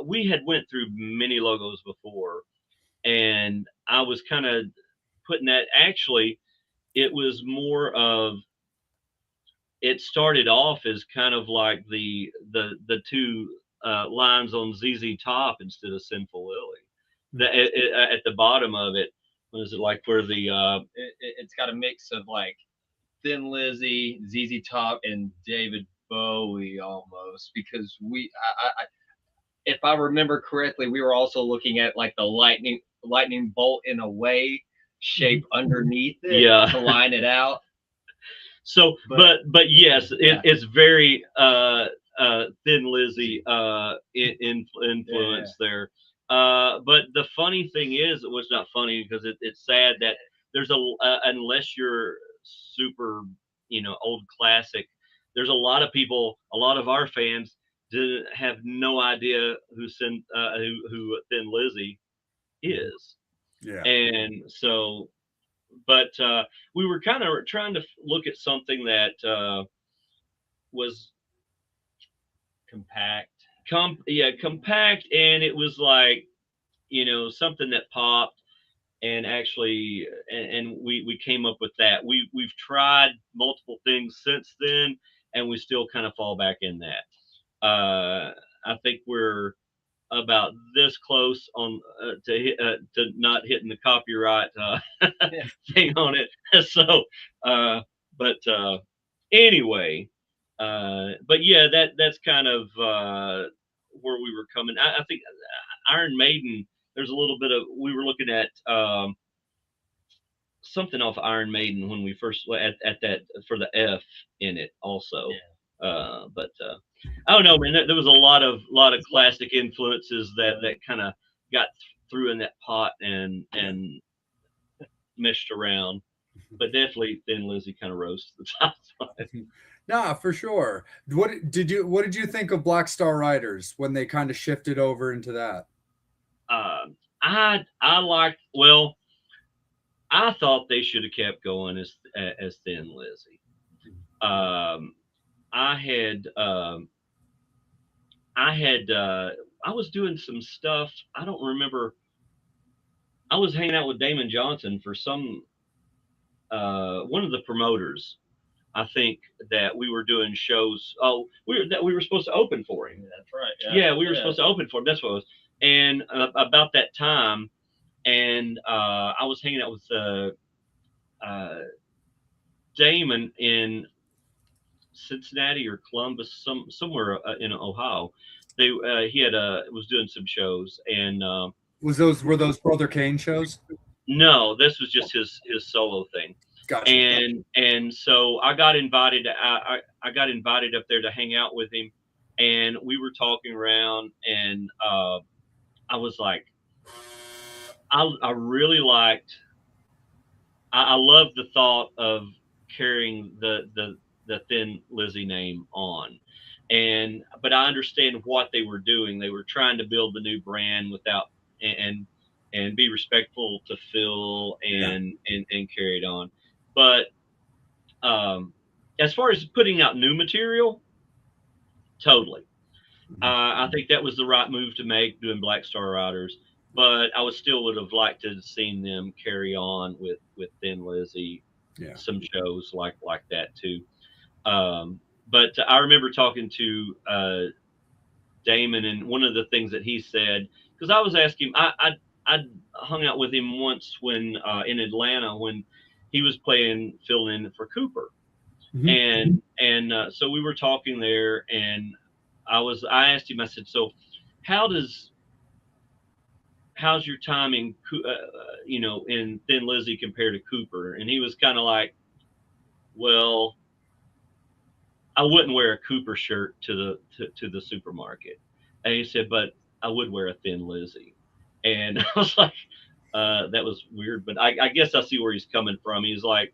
we had went through many logos before, and I was kind of putting that, actually it was more of, it started off as kind of like the two lines on ZZ Top instead of Sinful Lily. At the bottom of it, what is it, like where the it's got a mix of like Thin Lizzy, ZZ Top, and David Bowie almost, because if I remember correctly, we were also looking at like the lightning bolt in a way shape underneath it to line it out. So, but yes, it's very Thin Lizzy influence there. But the funny thing is, it was not funny because it's sad that there's unless you're super, old classic, there's a lot of people, a lot of our fans have no idea who Thin Lizzy is. Yeah. And so, but we were kind of trying to look at something that was compact. Compact, and it was like, something that popped. and actually, and we came up with that. We've tried multiple things since then, and we still kind of fall back in that. I think we're about this close on to not hitting the copyright thing on it. So, but anyway, but yeah, that's kind of where we were coming. I think Iron Maiden. There's a little bit of we were looking at something off Iron Maiden when we first at that for the F in it also. But I don't know, man. There was a lot of classic influences that kind of got through in that pot and meshed around. But definitely, Thin Lizzy kind of rose to the top. Nah, for sure. What did you think of Black Star Riders when they kind of shifted over into that? I liked. Well, I thought they should have kept going as Thin Lizzy. I was doing some stuff. I don't remember. I was hanging out with Damon Johnson for some one of the promoters. I think that we were doing shows. Oh, we were supposed to open for him. That's right. Yeah, we were supposed to open for him. That's what it was. And about that time, and I was hanging out with Damon in Cincinnati or Columbus, somewhere in Ohio. He had was doing some shows, and were those Brother Kane shows? No, this was just his solo thing. Gotcha. And so I got invited. I got invited up there to hang out with him, and we were talking around, and I was like, I really liked. I loved the thought of carrying the Thin Lizzy name on, but I understand what they were doing. They were trying to build the new brand without and be respectful to Phil and carry it on. But as far as putting out new material, totally. I think that was the right move to make doing Black Star Riders. But I would have liked to have seen them carry on with Thin Lizzy, some shows like that too. But I remember talking to Damon, and one of the things that he said, because I was asking him, I hung out with him once when in Atlanta when he was filling in for Cooper, and so we were talking there, and I asked him, I said, so how's your time in in Thin Lizzy compared to Cooper? And he was kind of like, well, I wouldn't wear a Cooper shirt to the supermarket. And he said, but I would wear a Thin Lizzy. And I was like, that was weird, but I guess I see where he's coming from. He's like,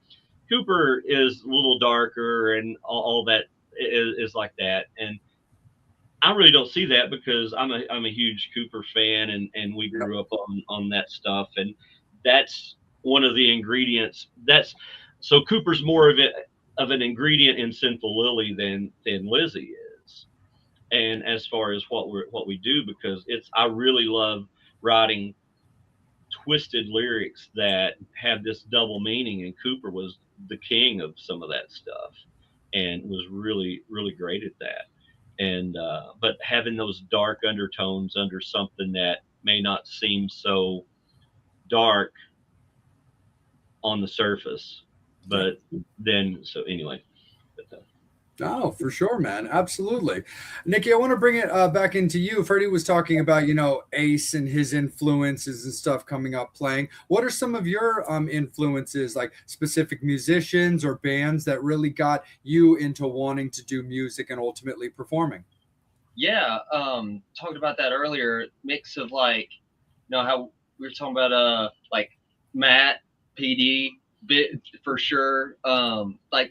Cooper is a little darker and all that is like that. And I really don't see that because I'm a huge Cooper fan, and we grew up on that stuff, and that's one of the ingredients. So Cooper's more of an ingredient in Sinful Lilly than Lizzy is. And as far as what we do, because I really love writing twisted lyrics that have this double meaning, and Cooper was the king of some of that stuff and was really, really great at that. And but having those dark undertones under something that may not seem so dark on the surface, but then so anyway. Oh, for sure, man. Absolutely. Nikki, I want to bring it back into you. Freddie was talking about, Ace and his influences and stuff coming up playing. What are some of your influences, like specific musicians or bands that really got you into wanting to do music and ultimately performing? Yeah, talked about that earlier. Mix of how we were talking about like Matt, PD, bit for sure.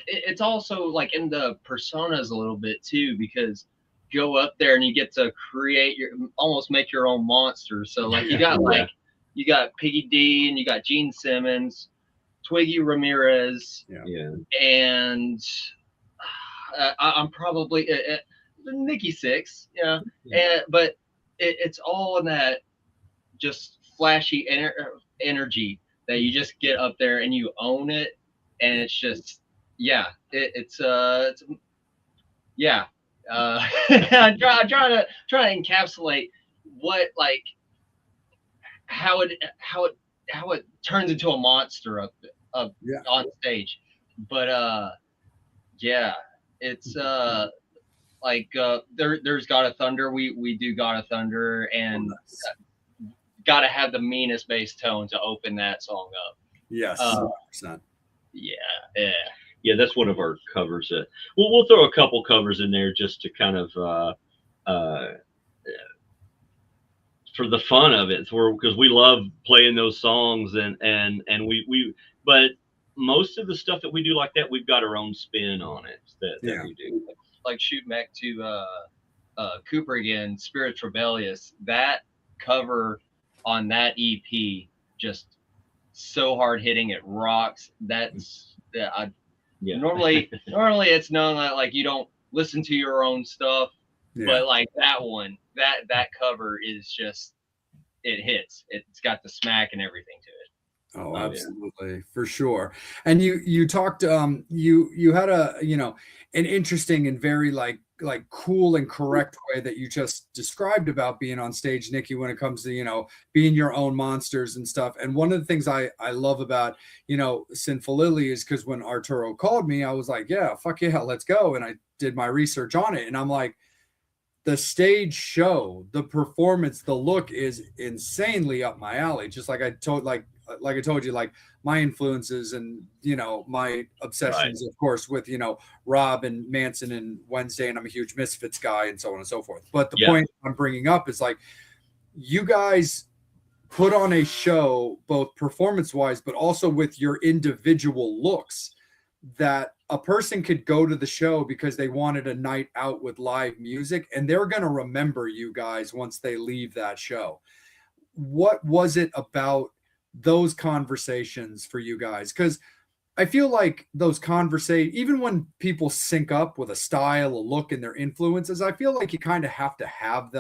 It's also like in the personas a little bit too, because go up there and you get to create almost make your own monster. So like you got you got Piggy D and you got Gene Simmons, Twiggy Ramirez, and I'm probably Nikki Sixx, but it's all in that just flashy energy that you just get up there and you own it, and it's just it's yeah. I'm trying to encapsulate what like how it turns into a monster up on stage. But yeah, it's there's God of Thunder. We do God of Thunder, and gotta have the meanest bass tone to open that song up. Yes, 100%. Yeah, that's one of our covers. We'll throw a couple covers in there just to kind of for the fun of it, because we love playing those songs, and we but most of the stuff that we do like that, we've got our own spin on it that we do. Like shooting back to Cooper again, Spirits Rebellious, that cover on that EP, just so hard hitting, it rocks. Normally it's known that like you don't listen to your own stuff, but like that one, that cover is just, it hits. It's got the smack and everything to it. Oh, absolutely, for sure. And you talked you had an interesting and very like cool and correct way that you just described about being on stage, Nikki, when it comes to being your own monsters and stuff. And one of the things I love about Sinful Lilly is because when Arturo called me, I was like, yeah, fuck yeah, let's go. And I did my research on it, and I'm like, the stage show, the performance, the look is insanely up my alley. Just like I told you, like my influences and my obsessions, of course, with Rob and Manson and Wednesday, and I'm a huge Misfits guy and so on and so forth. But the point I'm bringing up is like, you guys put on a show both performance wise, but also with your individual looks, that a person could go to the show because they wanted a night out with live music, and they're going to remember you guys once they leave that show. What was it about those conversations for you guys? Because I feel like those conversations, even when people sync up with a style, a look, and their influences, I feel like you kind of have to have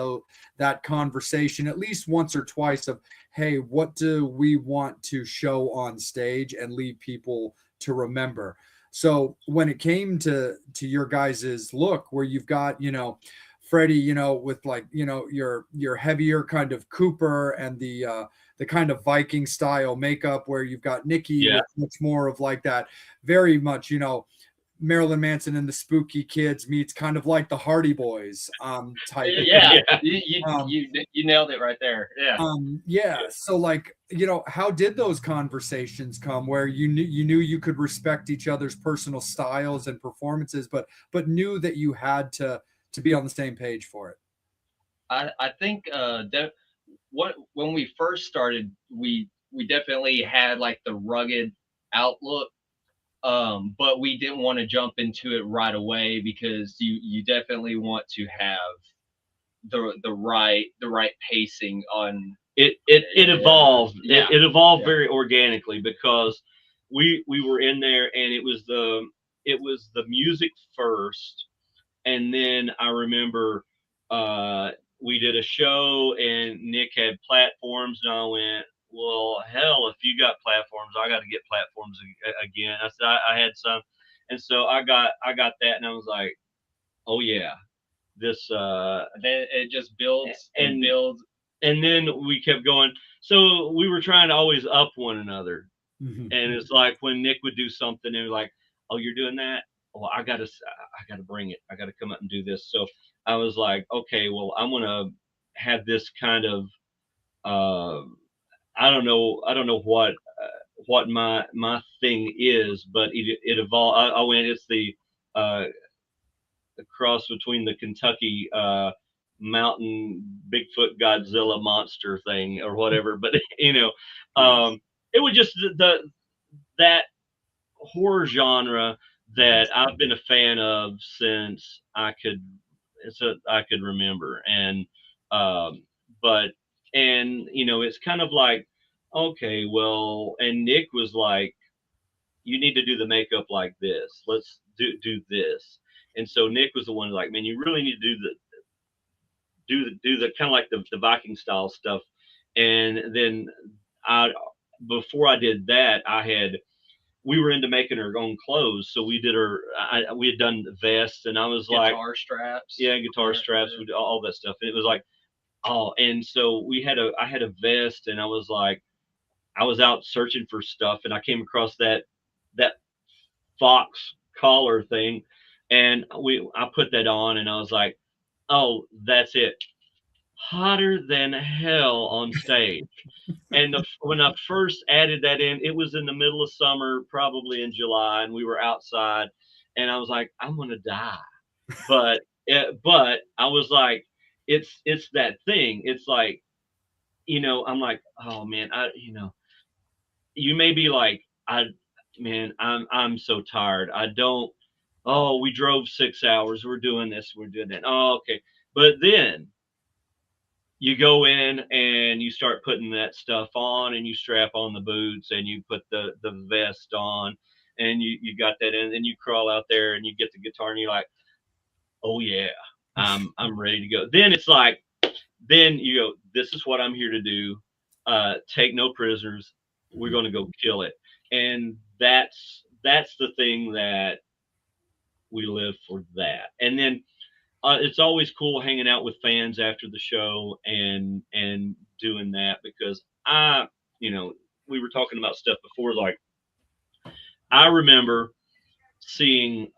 that conversation at least once or twice of, hey, what do we want to show on stage and leave people to remember? So when it came to your guys's look, where you've got, Freddie, with like, your heavier kind of Cooper and the kind of Viking style makeup, where you've got Nikki with much more of like that, very much, Marilyn Manson and the Spooky Kids meets kind of like the Hardy Boys type. You nailed it right there. So like, how did those conversations come where you knew you could respect each other's personal styles and performances, but knew that you had to be on the same page for it? I think when we first started, we definitely had like the rugged outlook. But we didn't want to jump into it right away, because you definitely want to have the right pacing on it. It evolved. It evolved very organically, because we were in there, and it was the music first, and then I remember we did a show, and Nick had platforms, and I went, well, hell, if you got platforms, I got to get platforms again. I said I had some, and so I got that, and I was like, oh yeah, this. Then it just builds and builds, and then we kept going. So we were trying to always up one another, and it's like when Nick would do something, and like, oh, you're doing that. Well, I gotta bring it. I gotta come up and do this. So I was like, okay, well, I'm gonna have this kind of. I don't know what my thing is, but it evolved. I went, it's the cross between the Kentucky mountain Bigfoot Godzilla monster thing or whatever. But it was just that horror genre that I've been a fan of since I could remember. And it's kind of like, okay, well, and Nick was like, you need to do the makeup like this. Let's do this. And so Nick was the one like, man, you really need to do the kind of like the Viking style stuff. And then before I did that, we were into making our own clothes, so we had done vests, and I was like, Guitar straps. yeah, guitar straps, we did all that stuff, and it was like, oh, and so I had a vest, and I was like, I was out searching for stuff, and I came across that fox collar thing, and I put that on, and I was like, oh, that's it, hotter than hell on stage. And when I first added that in, it was in the middle of summer, probably in July, and we were outside, and I was like, I'm gonna die. But I was like, it's that thing. It's like, I'm like, oh man, you may be like, I'm so tired. I don't. Oh, we drove 6 hours. We're doing this. We're doing that. Oh, okay. But then you go in and you start putting that stuff on, and you strap on the boots, and you put the vest on, and you got that in, and you crawl out there, and you get the guitar, and you're like, oh yeah, I'm ready to go. Then it's like, then you go, this is what I'm here to do. Take no prisoners. We're going to go kill it. And that's the thing that we live for, that. And then it's always cool hanging out with fans after the show and doing that, because we were talking about stuff before. Like, I remember seeing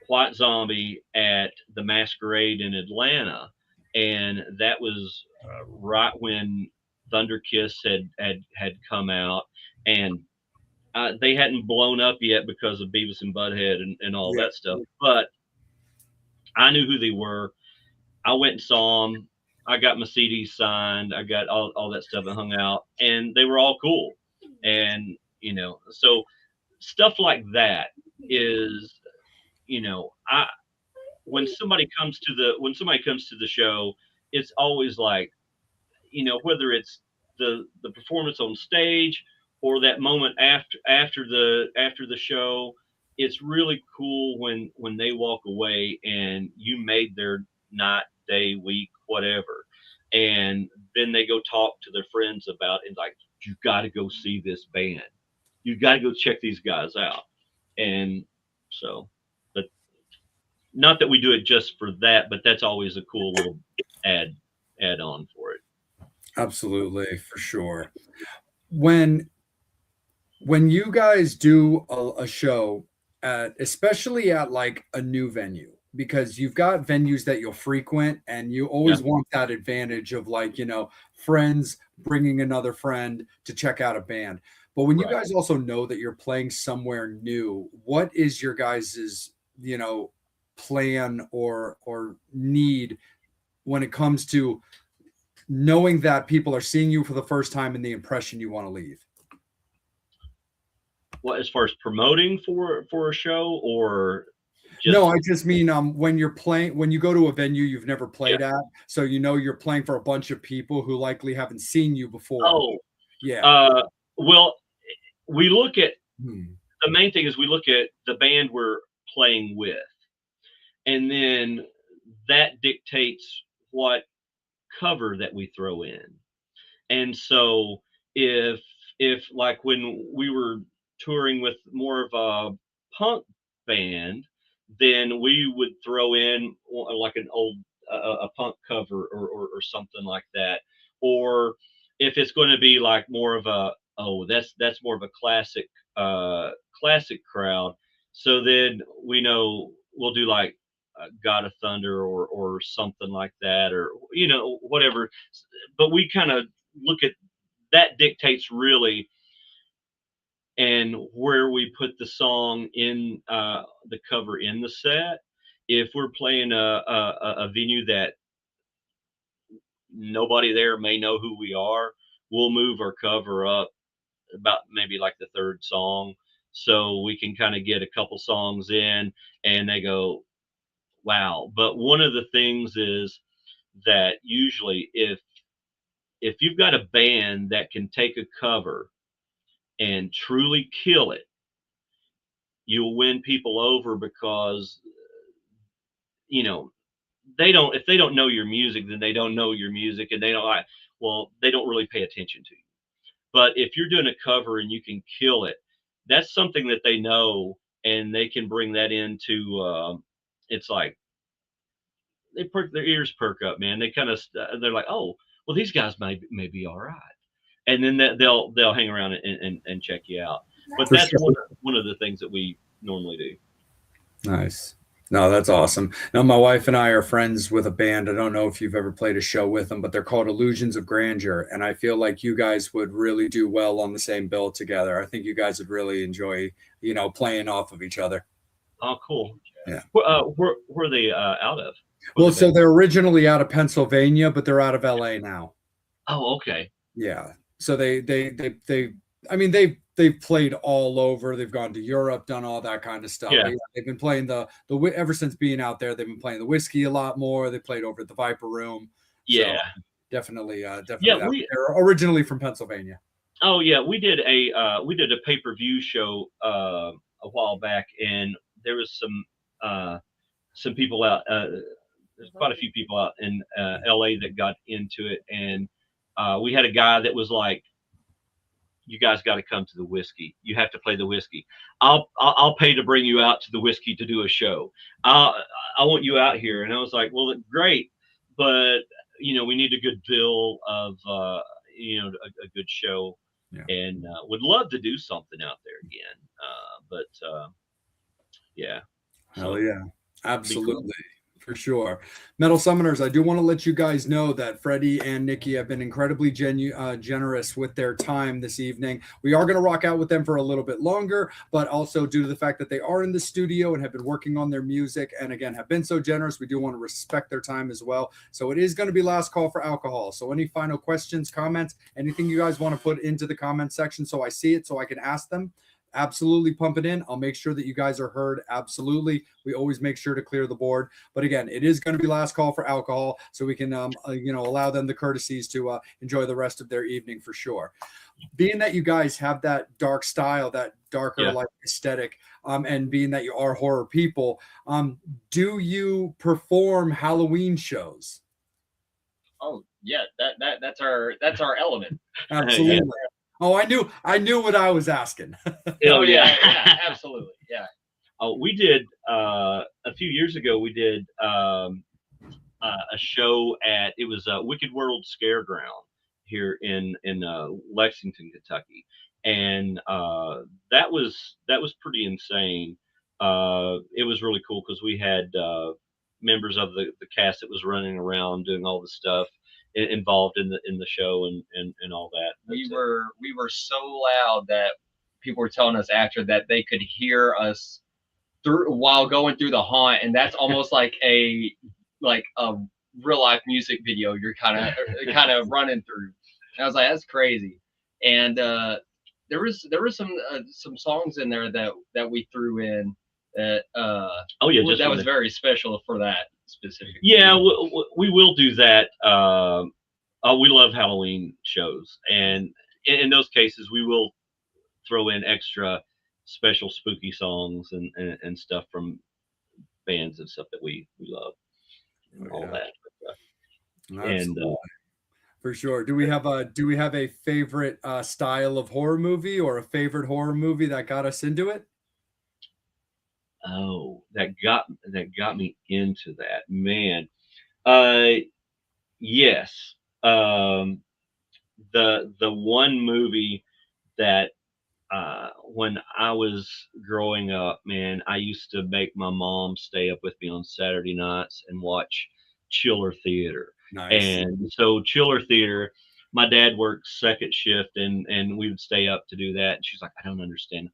White Zombie at the Masquerade in Atlanta, and that was right when Thunder Kiss had come out, and they hadn't blown up yet because of Beavis and Butthead and all that stuff. But I knew who they were. I went and saw them. I got my CDs signed. I got all that stuff and hung out, and they were all cool. And so stuff like that is, I when somebody comes to the show, it's always like, whether it's the performance on stage or that moment after the show, it's really cool when they walk away and you made their night, day, week, whatever, and then they go talk to their friends about it, like, you got to go see this band, you got to go check these guys out. And so, but not that we do it just for that, but that's always a cool little add on for it. Absolutely, for sure. When you guys do a show especially at like a new venue, because you've got venues that you'll frequent and you always want that advantage of, like, friends bringing another friend to check out a band. But when you guys also know that you're playing somewhere new, what is your guys's, plan or need when it comes to knowing that people are seeing you for the first time and the impression you want to leave? What, as far as promoting for a show, or no, I just mean when you're playing, when you go to a venue you've never played at, so you're playing for a bunch of people who likely haven't seen you before. Oh, yeah. Well, we look at the main thing is we look at the band we're playing with, and then that dictates what cover that we throw in. And so if like when we were touring with more of a punk band, then we would throw in like an old a punk cover or something like that. Or if it's going to be like more of a, that's more of a classic crowd, so then we know we'll do like God of Thunder or something like that, or whatever. But we kind of look at that, dictates really, and where we put the song in the cover in the set. If we're playing a venue that nobody there may know who we are, we'll move our cover up about maybe like the third song, so we can kind of get a couple songs in and they go, wow. But one of the things is that usually if you've got a band that can take a cover and truly kill it, you'll win people over, because if they don't know your music, then they don't know your music, and they don't really pay attention to you. But if you're doing a cover and you can kill it, that's something that they know, and they can bring that into. It's like their ears perk up, man. They kind of they're like, oh, well, these guys may be all right, and then they'll hang around and check you out. But For that's sure. one of the things that we normally do. Nice. No, that's awesome. Now, my wife and I are friends with a band. I don't know if you've ever played a show with them, but they're called Illusions of Grandeur. And I feel like you guys would really do well on the same bill together. I think you guys would really enjoy, playing off of each other. Oh, cool. Yeah. Where are they out of? Well, so they're originally out of Pennsylvania, but they're out of LA now. Oh, okay. Yeah. So they've played all over. They've gone to Europe, done all that kind of stuff. Yeah. They've been playing the ever since being out there. They've been playing the whiskey a lot more. They played over at the Viper Room. Yeah. So definitely. Yeah, they're originally from Pennsylvania. Oh yeah, we did a pay-per-view show a while back, and there was some people out. There's quite a few people out in LA that got into it, and we had a guy that was like, you guys got to come to the whiskey. You have to play the whiskey. I'll pay to bring you out to the whiskey to do a show. I want you out here. And I was like, well, great, but we need a good bill of a good show, and would love to do something out there again. Yeah. Hell yeah, absolutely. For sure. Metal Summoners, I do want to let you guys know that Freddie and Nikki have been incredibly generous with their time this evening. We are going to rock out with them for a little bit longer, but also due to the fact that they are in the studio and have been working on their music, and again, have been so generous, we do want to respect their time as well. So it is going to be last call for alcohol. So any final questions, comments, anything you guys want to put into the comment section so I see it, so I can ask them, absolutely pump it in. I'll make sure that you guys are heard. Absolutely. We always make sure to clear the board. But again, it is going to be last call for alcohol, so we can allow them the courtesies to enjoy the rest of their evening for sure. Being that you guys have that dark style, that darker like aesthetic, and being that you are horror people, do you perform Halloween shows? Oh yeah, that's our element. Absolutely. Yeah. Oh, I knew what I was asking. Oh yeah, absolutely, yeah. Oh, we did a few years ago. We did a show at Wicked World Scareground here in Lexington, Kentucky, and that was pretty insane. It was really cool because we had members of the cast that was running around doing all the stuff involved in the show and all that. We were so loud that people were telling us after that they could hear us while going through the haunt, and that's almost like a real life music video you're kind of running through. And I was like, that's crazy. And there was some songs in there that we threw in that that was very special for that specific. Yeah, we will do that. We love Halloween shows, and in those cases, we will throw in extra special spooky songs and stuff from bands and stuff that we love, and all that. And for sure. Do we have a favorite style of horror movie, or a favorite horror movie that got us into it? Oh, that got me into that, man. Yes. The one movie that when I was growing up, man, I used to make my mom stay up with me on Saturday nights and watch Chiller Theater. Nice. And so Chiller Theater, my dad worked second shift, and we would stay up to do that. And she's like, I don't understand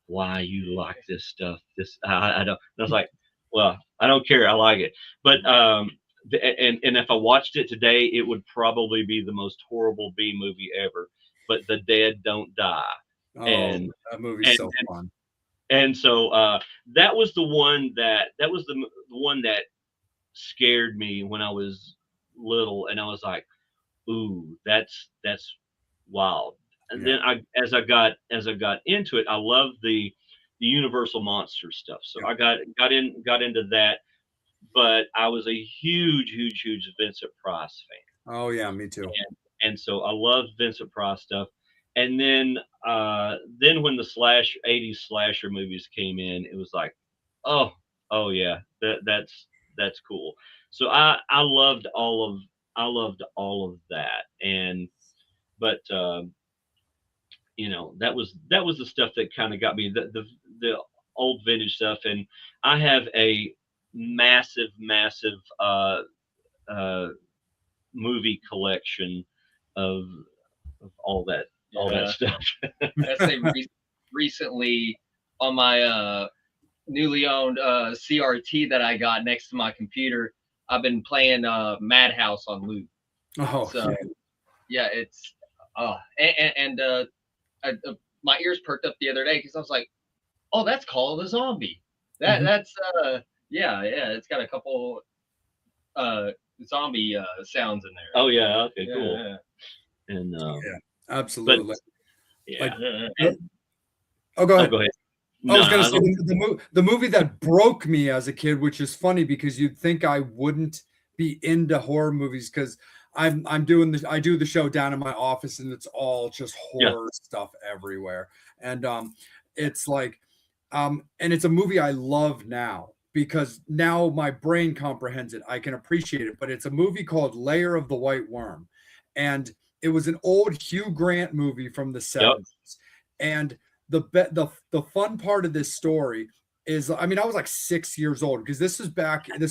why you like this stuff. I don't. And I was like, well, I don't care. I like it. But and if I watched it today, it would probably be the most horrible B movie ever. But The Dead Don't Die. Oh, that movie's so fun. And so that was the one that scared me when I was little, and I was like, ooh, that's wild. And then as I got into it, I loved the Universal monster stuff. So I got into that, but I was a huge Vincent Price fan. Oh yeah, me too. And so I loved Vincent Price stuff. And then when the 80s slasher movies came in, it was like, oh yeah, that's cool. So I loved all of that. And but that was the stuff that kind of got me, the old vintage stuff. And I have a massive uh movie collection of all that stuff. I say recently on my newly owned CRT that I got next to my computer, I've been playing Madhouse on loop. Oh, So yeah, it's my ears perked up the other day because I was like, oh, that's called a zombie. That's yeah, it's got a couple zombie sounds in there. Oh yeah, okay, cool. Yeah. And absolutely. But, yeah. Go ahead. Go ahead. I was going to say the movie that broke me as a kid, which is funny because you'd think I wouldn't be into horror movies because I do the show down in my office and it's all just horror stuff everywhere. And it's like and it's a movie I love now because now my brain comprehends it. I can appreciate it, but it's a movie called Lair of the White Worm. And it was an old Hugh Grant movie from the 70s. And the fun part of this story is, I mean, I was like 6 years old because this is back in the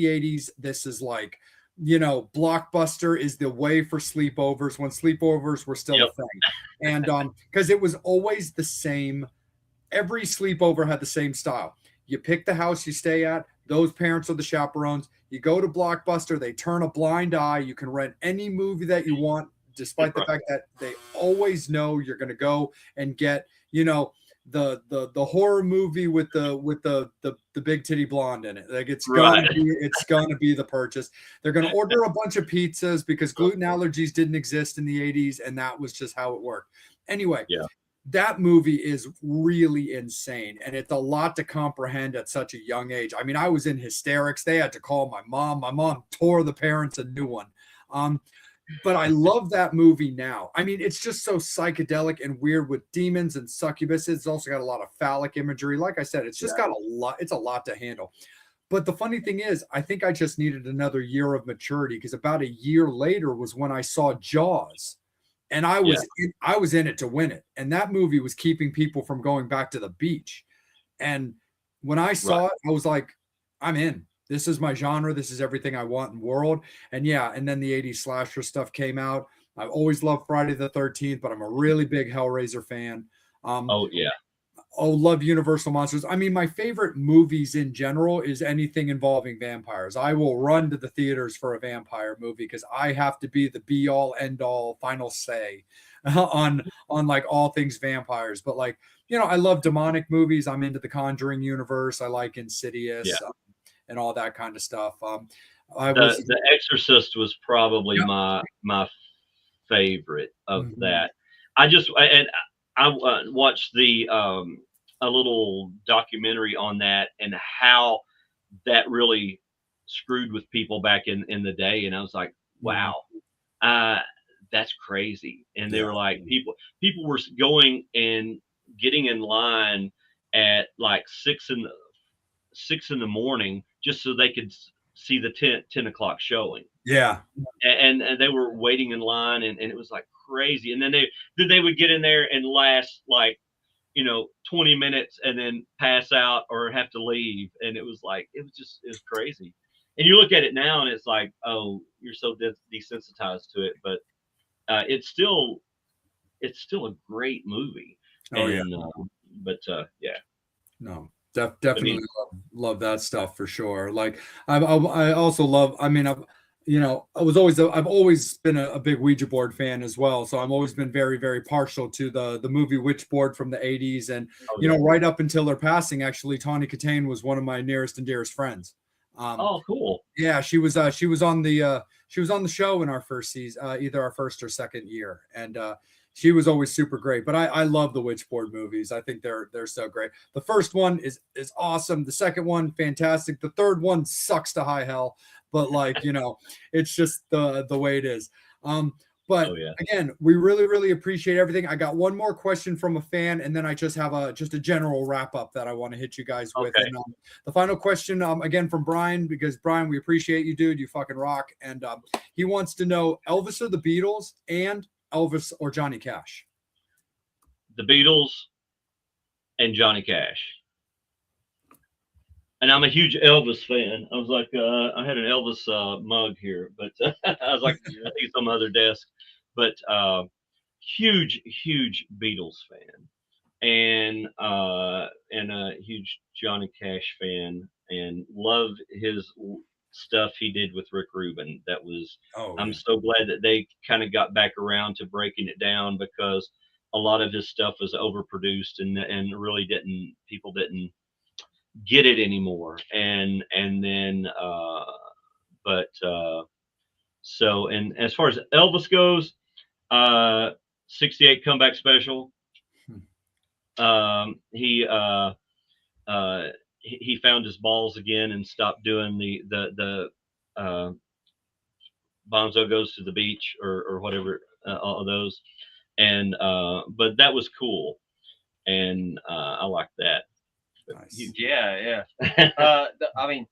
80s. This is like, Blockbuster is the way for sleepovers when sleepovers were still a thing. And because it was always the same, every sleepover had the same style. You pick the house you stay at, those parents are the chaperones. You go to Blockbuster, they turn a blind eye. You can rent any movie that you want, despite the fact that they always know you're going to go and get, the horror movie with the big titty blonde in it. Like it's gonna be the purchase. They're gonna order a bunch of pizzas because gluten allergies didn't exist in the 80s, and that was just how it worked. Anyway, that movie is really insane, and it's a lot to comprehend at such a young age. I mean, I was in hysterics. They had to call my mom. My mom tore the parents a new one. But I love that movie now. I mean, it's just so psychedelic and weird with demons and succubus. It's also got a lot of phallic imagery. Like I said, it's just got a lot. It's a lot to handle. But the funny thing is, I think I just needed another year of maturity because about a year later was when I saw Jaws. And I was in it to win it. And that movie was keeping people from going back to the beach. And when I saw it, I was like, I'm in. This is my genre. This is everything I want in the world. And and then the 80s slasher stuff came out. I've always loved Friday the 13th, but I'm a really big Hellraiser fan. Love Universal Monsters. I mean, my favorite movies in general is anything involving vampires. I will run to the theaters for a vampire movie because I have to be the be all end all final say on like all things vampires. But like, I love demonic movies. I'm into the Conjuring universe. I like Insidious. And all that kind of stuff. The Exorcist was probably my favorite of that. I watched a little documentary on that and how that really screwed with people back in the day, and I was like, wow, that's crazy. And they were like, people were going and getting in line at like 6 in the morning just so they could see the 10 o'clock showing. And they were waiting in line and it was like crazy. And then they would get in there and last like 20 minutes and then pass out or have to leave. And it was crazy. And you look at it now and it's like, oh, you're so desensitized to it, but it's still a great movie. Definitely love that stuff for sure. Like I also love, I mean, I've always been a big Ouija board fan as well. So I've always been very, very partial to the movie Witchboard from the 80s. And, right up until her passing, actually, Tawny Katane was one of my nearest and dearest friends. Cool. Yeah, she was on the show in our first season, either our first or second year. And, she was always super great, but I love the Witchboard movies. I think they're so great. The first one is awesome. The second one, fantastic. The third one sucks to high hell, but like, it's just the way it is. But Oh, yeah. again, we really, really appreciate everything. I got one more question from a fan, and then I just have a general wrap up that I want to hit you guys with. Okay. And the final question, again from Brian, because Brian, we appreciate you, dude. You fucking rock. And he wants to know Elvis or the Beatles, and Elvis or Johnny Cash. The Beatles and Johnny Cash. And I'm a huge Elvis fan. I was like, I had an Elvis mug here, but I was like, I think it's on my other desk. But huge Beatles fan, and a huge Johnny Cash fan, and love his stuff he did with Rick Rubin. That was, I'm so glad that they kind of got back around to breaking it down, because a lot of his stuff was overproduced and really people didn't get it anymore. And then so, and as far as Elvis goes, 68 comeback special. He found his balls again and stopped doing the Bonzo Goes to the Beach or whatever, all of those. And but that was cool, and I like that. Nice. Yeah. I mean,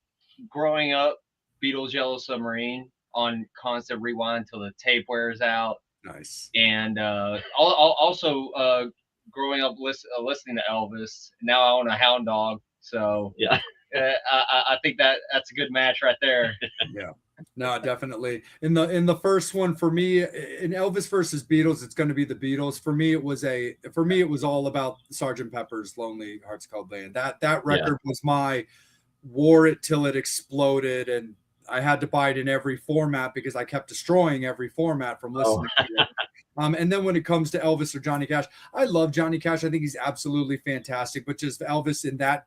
growing up, Beatles Yellow Submarine on constant rewind till the tape wears out. Nice. And also growing up listening to Elvis. Now I own a hound dog, so Yeah. I think that's a good match right there. Yeah. No, definitely. In the first one, for me, in Elvis versus Beatles, it's going to be the Beatles. For me, it was all about Sgt. Pepper's Lonely Hearts Club Band. That record was my wore it till it exploded, and I had to buy it in every format because I kept destroying every format from listening to it. And then when it comes to Elvis or Johnny Cash, I love Johnny Cash. I think he's absolutely fantastic. But just Elvis in that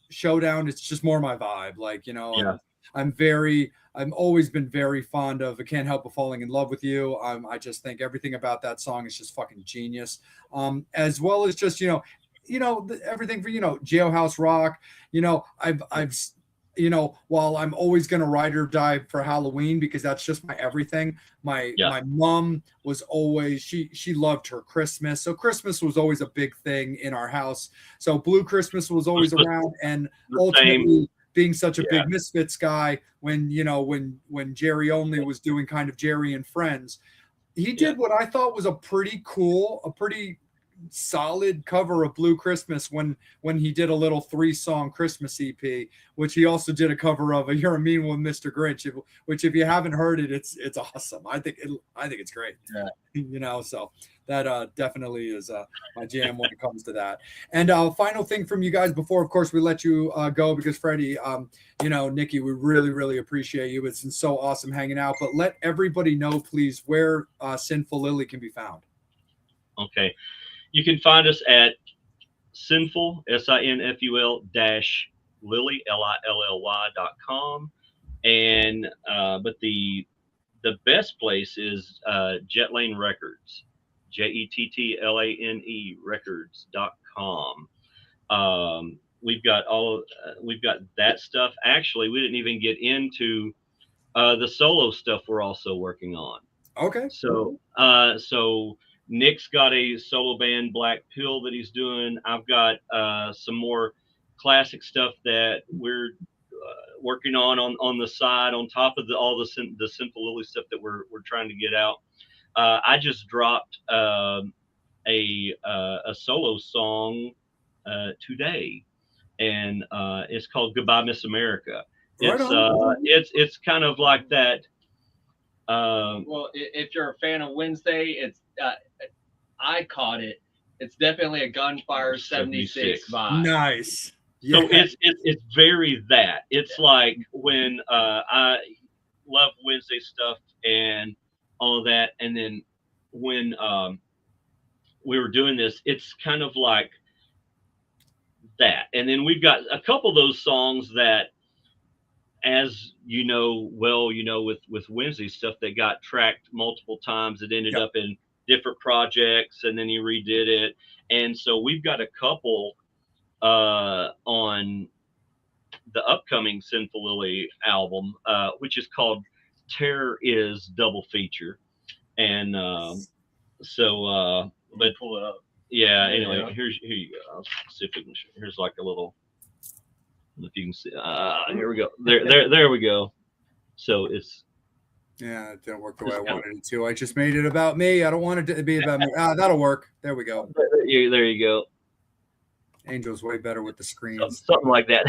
showdown, it's just more my vibe. Like, Yeah. I've always been very fond of I Can't Help But Falling in Love with You. I just think everything about that song is just fucking genius. As well as just, everything for, Jailhouse Rock. I've while I'm always going to ride or die for Halloween because that's just my everything. My mom was always, she loved her Christmas. So Christmas was always a big thing in our house. So Blue Christmas was always around, and ultimately being such a big Misfits guy, when Jerry Only was doing kind of Jerry and Friends, he did what I thought was a pretty solid cover of Blue Christmas when he did a little 3-song Christmas EP, which he also did a cover of You're a Mean One, Mr. Grinch, which if you haven't heard it, it's awesome. I think it's great. So that definitely is my jam when it comes to that. And final thing from you guys before, of course, we let you go, because Freddie, Nikki, we really appreciate you. It's been so awesome hanging out, but let everybody know, please, where Sinful Lilly can be found. Okay. You can find us at Sinful, SINFUL Lilly, LILLY.com. And but the best place is Jetlane Records, JETTLANE Records.com. We've got that stuff. Actually, we didn't even get into the solo stuff we're also working on. Okay. So Nick's got a solo band, Black Pill, that he's doing. I've got some more classic stuff that we're working on the side, on top of all the Sinful Lilly stuff that we're trying to get out. I just dropped a solo song today, and it's called Goodbye Miss America. It's kind of like that. Well, if you're a fan of Wednesday, it's I caught it. It's definitely a Gunfire 76 vibe. Nice. So it's very that. It's like when I love Wednesday stuff and all of that, and then when we were doing this, it's kind of like that. And then we've got a couple of those songs that, as with Wednesday stuff, that got tracked multiple times. It ended up in different projects, and then he redid it. And so we've got a couple on the upcoming Sinful Lilly album, which is called Terror is double feature, and but pull it up. yeah. Anyway, Yeah. here you go. I'll see if we can. Here's like a little. If you can see, here we go. There we go. So it's. Yeah, it didn't work the way I wanted it to. I just made it about me. I don't want it to be about me. That'll work. There we go. There you go. Angel's way better with the screens. Something like that.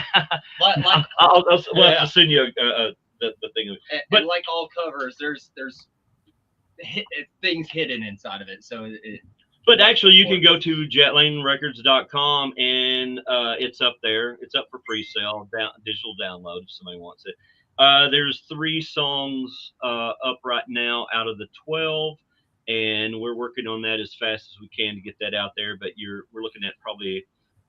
Like We'll have to send you the thing. But like all covers, there's things hidden inside of it. So but actually, you can go to jetlanerecords.com and it's up there. It's up for pre-sale, digital download if somebody wants it. There's 3 songs up right now out of the 12, and we're working on that as fast as we can to get that out there. But we're looking at probably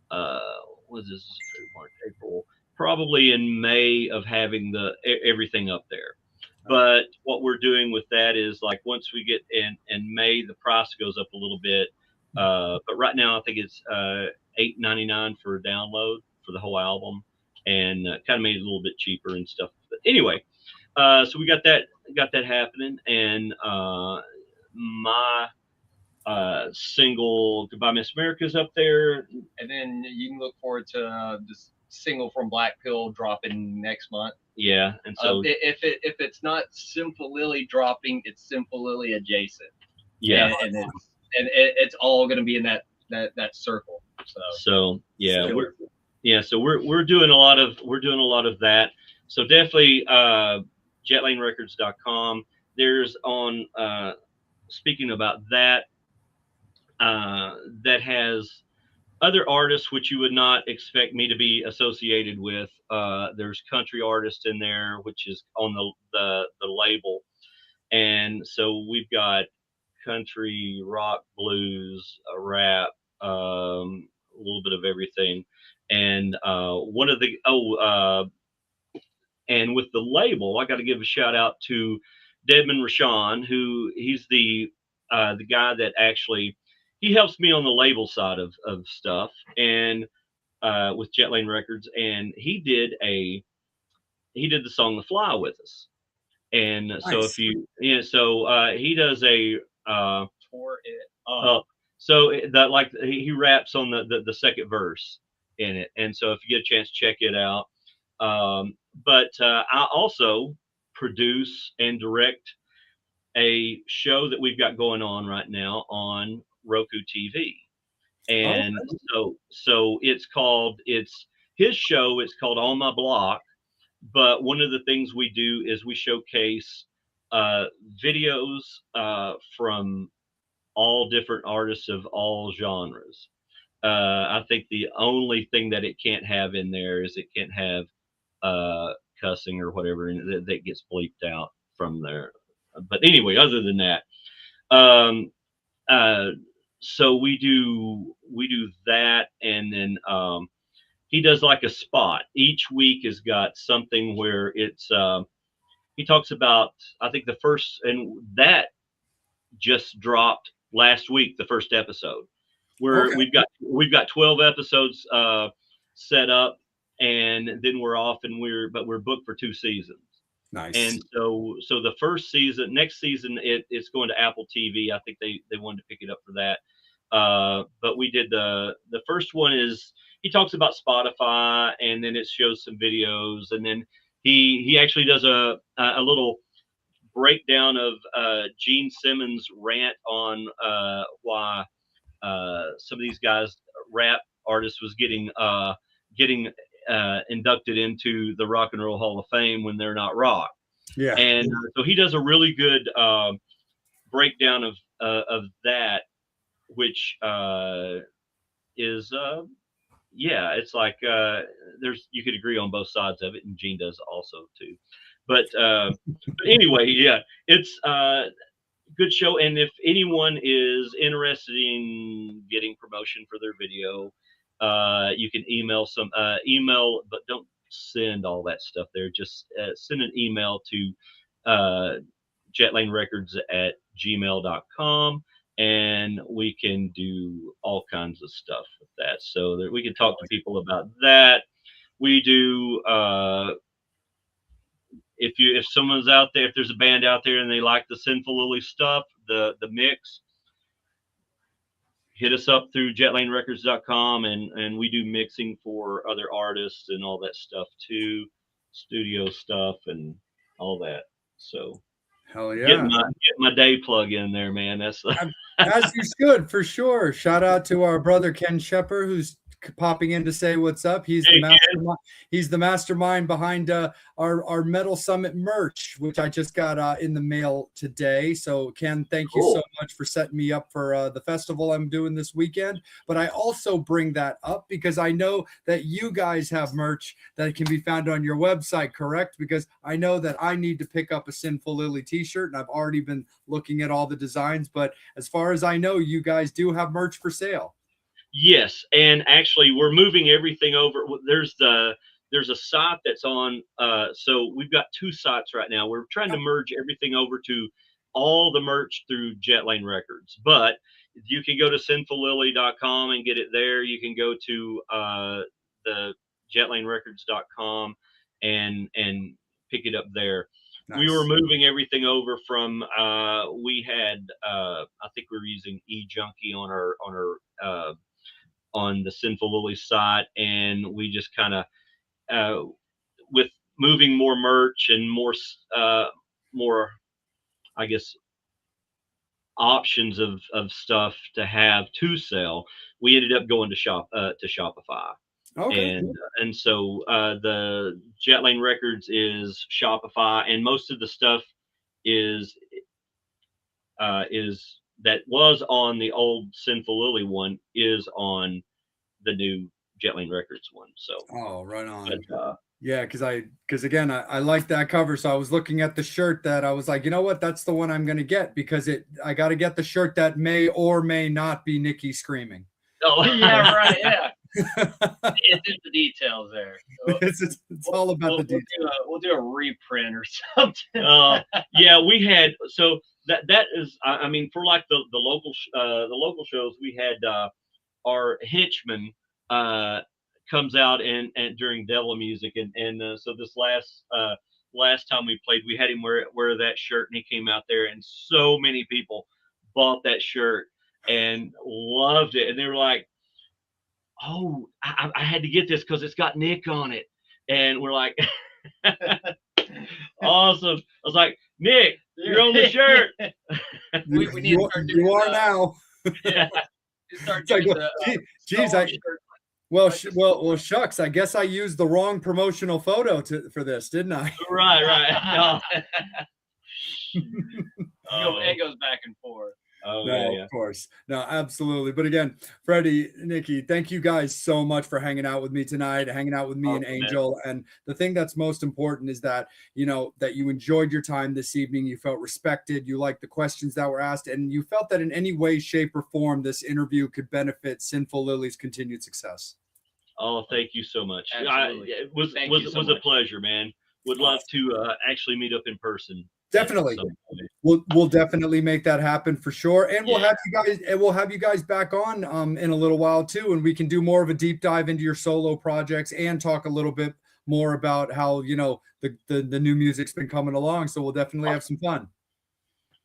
what is this? March, April, probably in May of having everything up there. But what we're doing with that is, like, once we get in May, the price goes up a little bit. But right now, I think it's $8.99 for a download for the whole album, and kind of made it a little bit cheaper and stuff. But anyway, so we got that happening, and my single "Goodbye Miss America" is up there, and then you can look forward to this single from Black Pill dropping next month. Yeah, and so if it's not Sinful Lilly dropping, it's Sinful Lilly adjacent. Yeah, and it's all going to be in that circle. So yeah, so we're doing a lot of that. So definitely jetlanerecords.com. There's on speaking about that that has other artists which you would not expect me to be associated with. There's country artists in there, which is on the label, and so we've got country, rock, blues, rap, a little bit of everything, and one of the and with the label, I got to give a shout out to Dedmon Rashawn, who he's the guy that actually. He helps me on the label side of stuff, and with Jetlane Records, and he did the song "The Fly" with us, and nice. So if you he does a tore it up. So that, like, he raps on the second verse in it, and so if you get a chance, check it out. But I also produce and direct a show that we've got going on right now on Roku TV, and so it's his show. It's called On My Block. But one of the things we do is we showcase videos from all different artists of all genres. I think the only thing that it can't have in there is it can't have cussing or whatever, and that gets bleeped out from there. But anyway, other than that, so we do that, and then he does like a spot. Each week has got something where it's he talks about, I think the first, and that just dropped last week, the first episode, where we've got 12 episodes set up, and then we're off, and we're booked for 2 seasons. Nice. And so the first season, next season, it's going to Apple TV. I think they wanted to pick it up for that. But we did the first one is, he talks about Spotify, and then it shows some videos, and then he actually does a little breakdown of Gene Simmons' rant on why some of these guys, rap artists, was getting inducted into the Rock and Roll Hall of Fame when they're not rock. Yeah. And so he does a really good breakdown of that, which is it's like you could agree on both sides of it, and Gene does also too. But anyway, yeah, it's a good show. And if anyone is interested in getting promotion for their video, you can email but don't send all that stuff there. Just send an email to jetlanerecords@gmail.com, and we can do all kinds of stuff with that. So that we can talk to people about that. We do if someone's out there, if there's a band out there and they like the Sinful Lilly stuff, the mix, hit us up through jetlanerecords.com, and we do mixing for other artists and all that stuff too, studio stuff and all that. So Hell yeah. get my day plug in there, man. That's As you should, for sure. Shout out to our brother Ken Shepard, who's popping in to say what's up. He's the mastermind. He's the mastermind behind our Metal Summit merch, which I just got in the mail today. So Ken, thank you so much for setting me up for the festival I'm doing this weekend. But I also bring that up because I know that you guys have merch that can be found on your website, correct? Because I know that I need to pick up a Sinful Lilly t-shirt, and I've already been looking at all the designs. But as far as I know, you guys do have merch for sale. Yes, and actually we're moving everything over. There's a site that's on, so we've got 2 sites right now. We're trying to merge everything over to all the merch through Jetlane Records, but you can go to sinfullily.com and get it there. You can go to the jetlanerecords.com and pick it up there. Nice. We were moving everything over from we had I think we were using eJunkie on the Sinful Lilly site, and we just kind of with moving more merch and more I guess options of stuff to have to sell, we ended up going to Shopify. Okay. And so the Jetlane Records is Shopify, and most of the stuff is that was on the old Sinful Lilly one is on the new Jetlane Records one. So right on. But, yeah, because again I like that cover, so I was looking at the shirt that I was like, you know what, that's the one I'm gonna get, because I got to get the shirt that may or may not be Nikki screaming. Oh yeah, right, yeah. It's in the details there. So it's all about the details. We'll do a reprint or something. Yeah, we had, so that is, I mean, for like the local shows, we had our henchman comes out and during Devil Music, and so this last time we played, we had him wear that shirt, and he came out there, and so many people bought that shirt and loved it, and they were like, oh, I had to get this because it's got Nick on it. And we're like, awesome. I was like, Nick, you're on the shirt. we need to start doing you are now. Yeah. Start doing well, shucks. I guess I used the wrong promotional photo for this, didn't I? Right. It goes back and forth. Oh, no, yeah. Of course. No, absolutely. But again, Freddie, Nikki, thank you guys so much for hanging out with me tonight, hanging out with me and Angel. Man. And the thing that's most important is that, that you enjoyed your time this evening. You felt respected. You liked the questions that were asked, and you felt that in any way, shape, or form, this interview could benefit Sinful Lilly's continued success. Oh, thank you so much. It was a pleasure, man. Would love to actually meet up in person. Definitely. We'll definitely make that happen for sure. And we'll have you guys back on in a little while too, and we can do more of a deep dive into your solo projects and talk a little bit more about how, the new music's been coming along. So we'll definitely have some fun.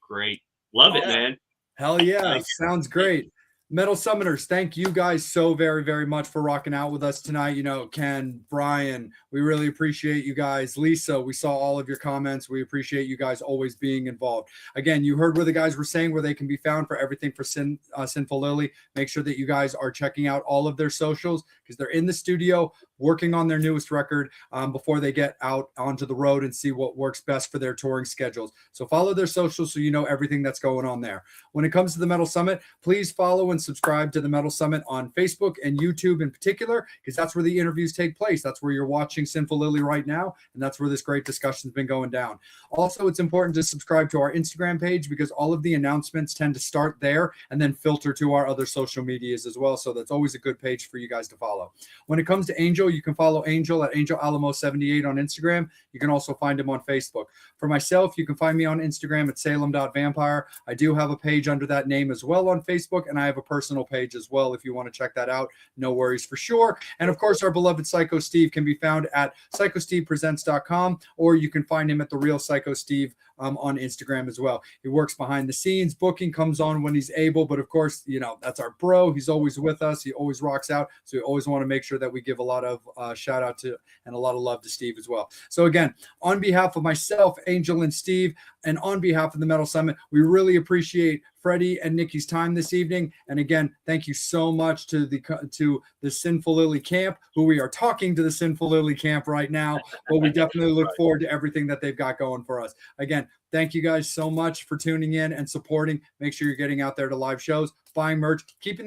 Great. Love it, man. Hell yeah. Sounds great. Metal Summoners, thank you guys so very, very much for rocking out with us tonight. Ken, Brian, we really appreciate you guys. Lisa, we saw all of your comments. We appreciate you guys always being involved. Again, you heard where the guys were saying where they can be found for everything for Sinful Lilly. Make sure that you guys are checking out all of their socials, because they're in the studio working on their newest record before they get out onto the road and see what works best for their touring schedules. So follow their socials so you know everything that's going on there. When it comes to the Metal Summit, please follow and subscribe to the Metal Summit on Facebook and YouTube in particular, because that's where the interviews take place. That's where you're watching Sinful Lilly right now, and that's where this great discussion's been going down. Also, it's important to subscribe to our Instagram page, because all of the announcements tend to start there and then filter to our other social medias as well. So that's always a good page for you guys to follow. When it comes to Angel, Angel, you can follow Angel at Angel Alamo 78 on Instagram. You can also find him on Facebook. For myself, you can find me on Instagram at salem.vampire. I do have a page under that name as well on Facebook, and I have a personal page as well if you want to check that out. No worries for sure. And of course, our beloved Psycho Steve can be found at psychostevepresents.com, or you can find him at The Real Psycho Steve on Instagram as well. He works behind the scenes. Booking comes on when he's able, but of course, you know, that's our bro. He's always with us. He always rocks out. So we always want to make sure that we give a lot of shout out to and a lot of love to Steve as well. So again, on behalf of myself, Angel, and Steve, and on behalf of the Metal Summit, we really appreciate Freddie and Nikki's time this evening. And again, thank you so much to the Sinful Lilly camp, who we are talking to the Sinful Lilly camp right now, but we definitely look forward to everything that they've got going for us. Again, thank you guys so much for tuning in and supporting. Make sure you're getting out there to live shows, buying merch, keep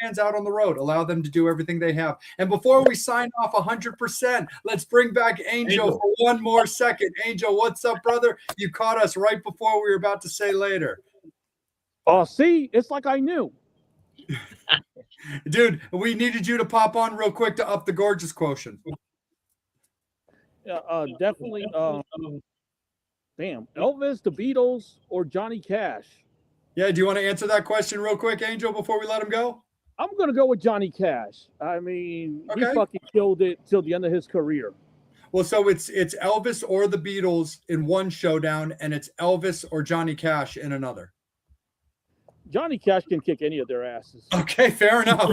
fans out on the road, allow them to do everything they have. And before we sign off 100%, let's bring back Angel for one more second. Angel, what's up, brother? You caught us right before we were about to say later. Oh, see, it's like I knew. Dude, we needed you to pop on real quick to up the gorgeous quotient. Definitely. Damn, Elvis, the Beatles, or Johnny Cash? Yeah, do you want to answer that question real quick, Angel, before we let him go? I'm gonna go with Johnny Cash. I mean, Okay. he fucking killed it till the end of his career. Well, so it's Elvis or the Beatles in one showdown, and it's Elvis or Johnny Cash in another. Johnny Cash can kick any of their asses. Okay, fair enough.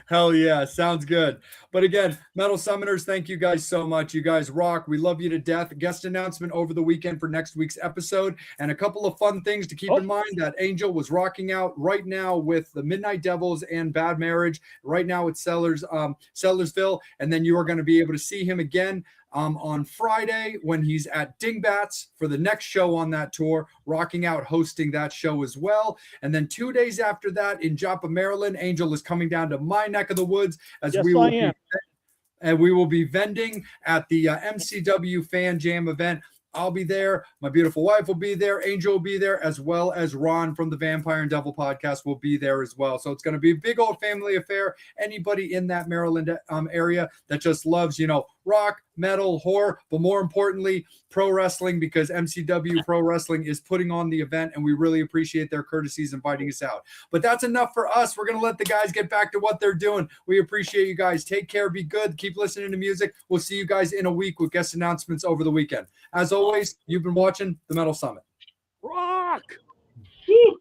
Hell yeah, sounds good. But again, Metal Summoners, thank you guys so much. You guys rock. We love you to death. Guest announcement over the weekend for next week's episode, and a couple of fun things to keep in mind. That Angel was rocking out right now with the Midnight Devils and Bad Marriage. Right now it's Sellersville, and then you are going to be able to see him again on Friday when he's at Dingbats for the next show on that tour, rocking out, hosting that show as well. And then 2 days after that in Joppa, Maryland, Angel is coming down to my neck of the woods as we will be vending at the MCW Fan Jam event. I'll be there. My beautiful wife will be there. Angel will be there, as well as Ron from the Vampire and Devil podcast will be there as well. So it's going to be a big old family affair. Anybody in that Maryland area that just loves, rock, metal, horror, but more importantly, pro wrestling, because MCW Pro Wrestling is putting on the event, and we really appreciate their courtesies inviting us out. But that's enough for us. We're going to let the guys get back to what they're doing. We appreciate you guys. Take care. Be good. Keep listening to music. We'll see you guys in a week with guest announcements over the weekend. As always, you've been watching the Metal Summit. Rock! Woo!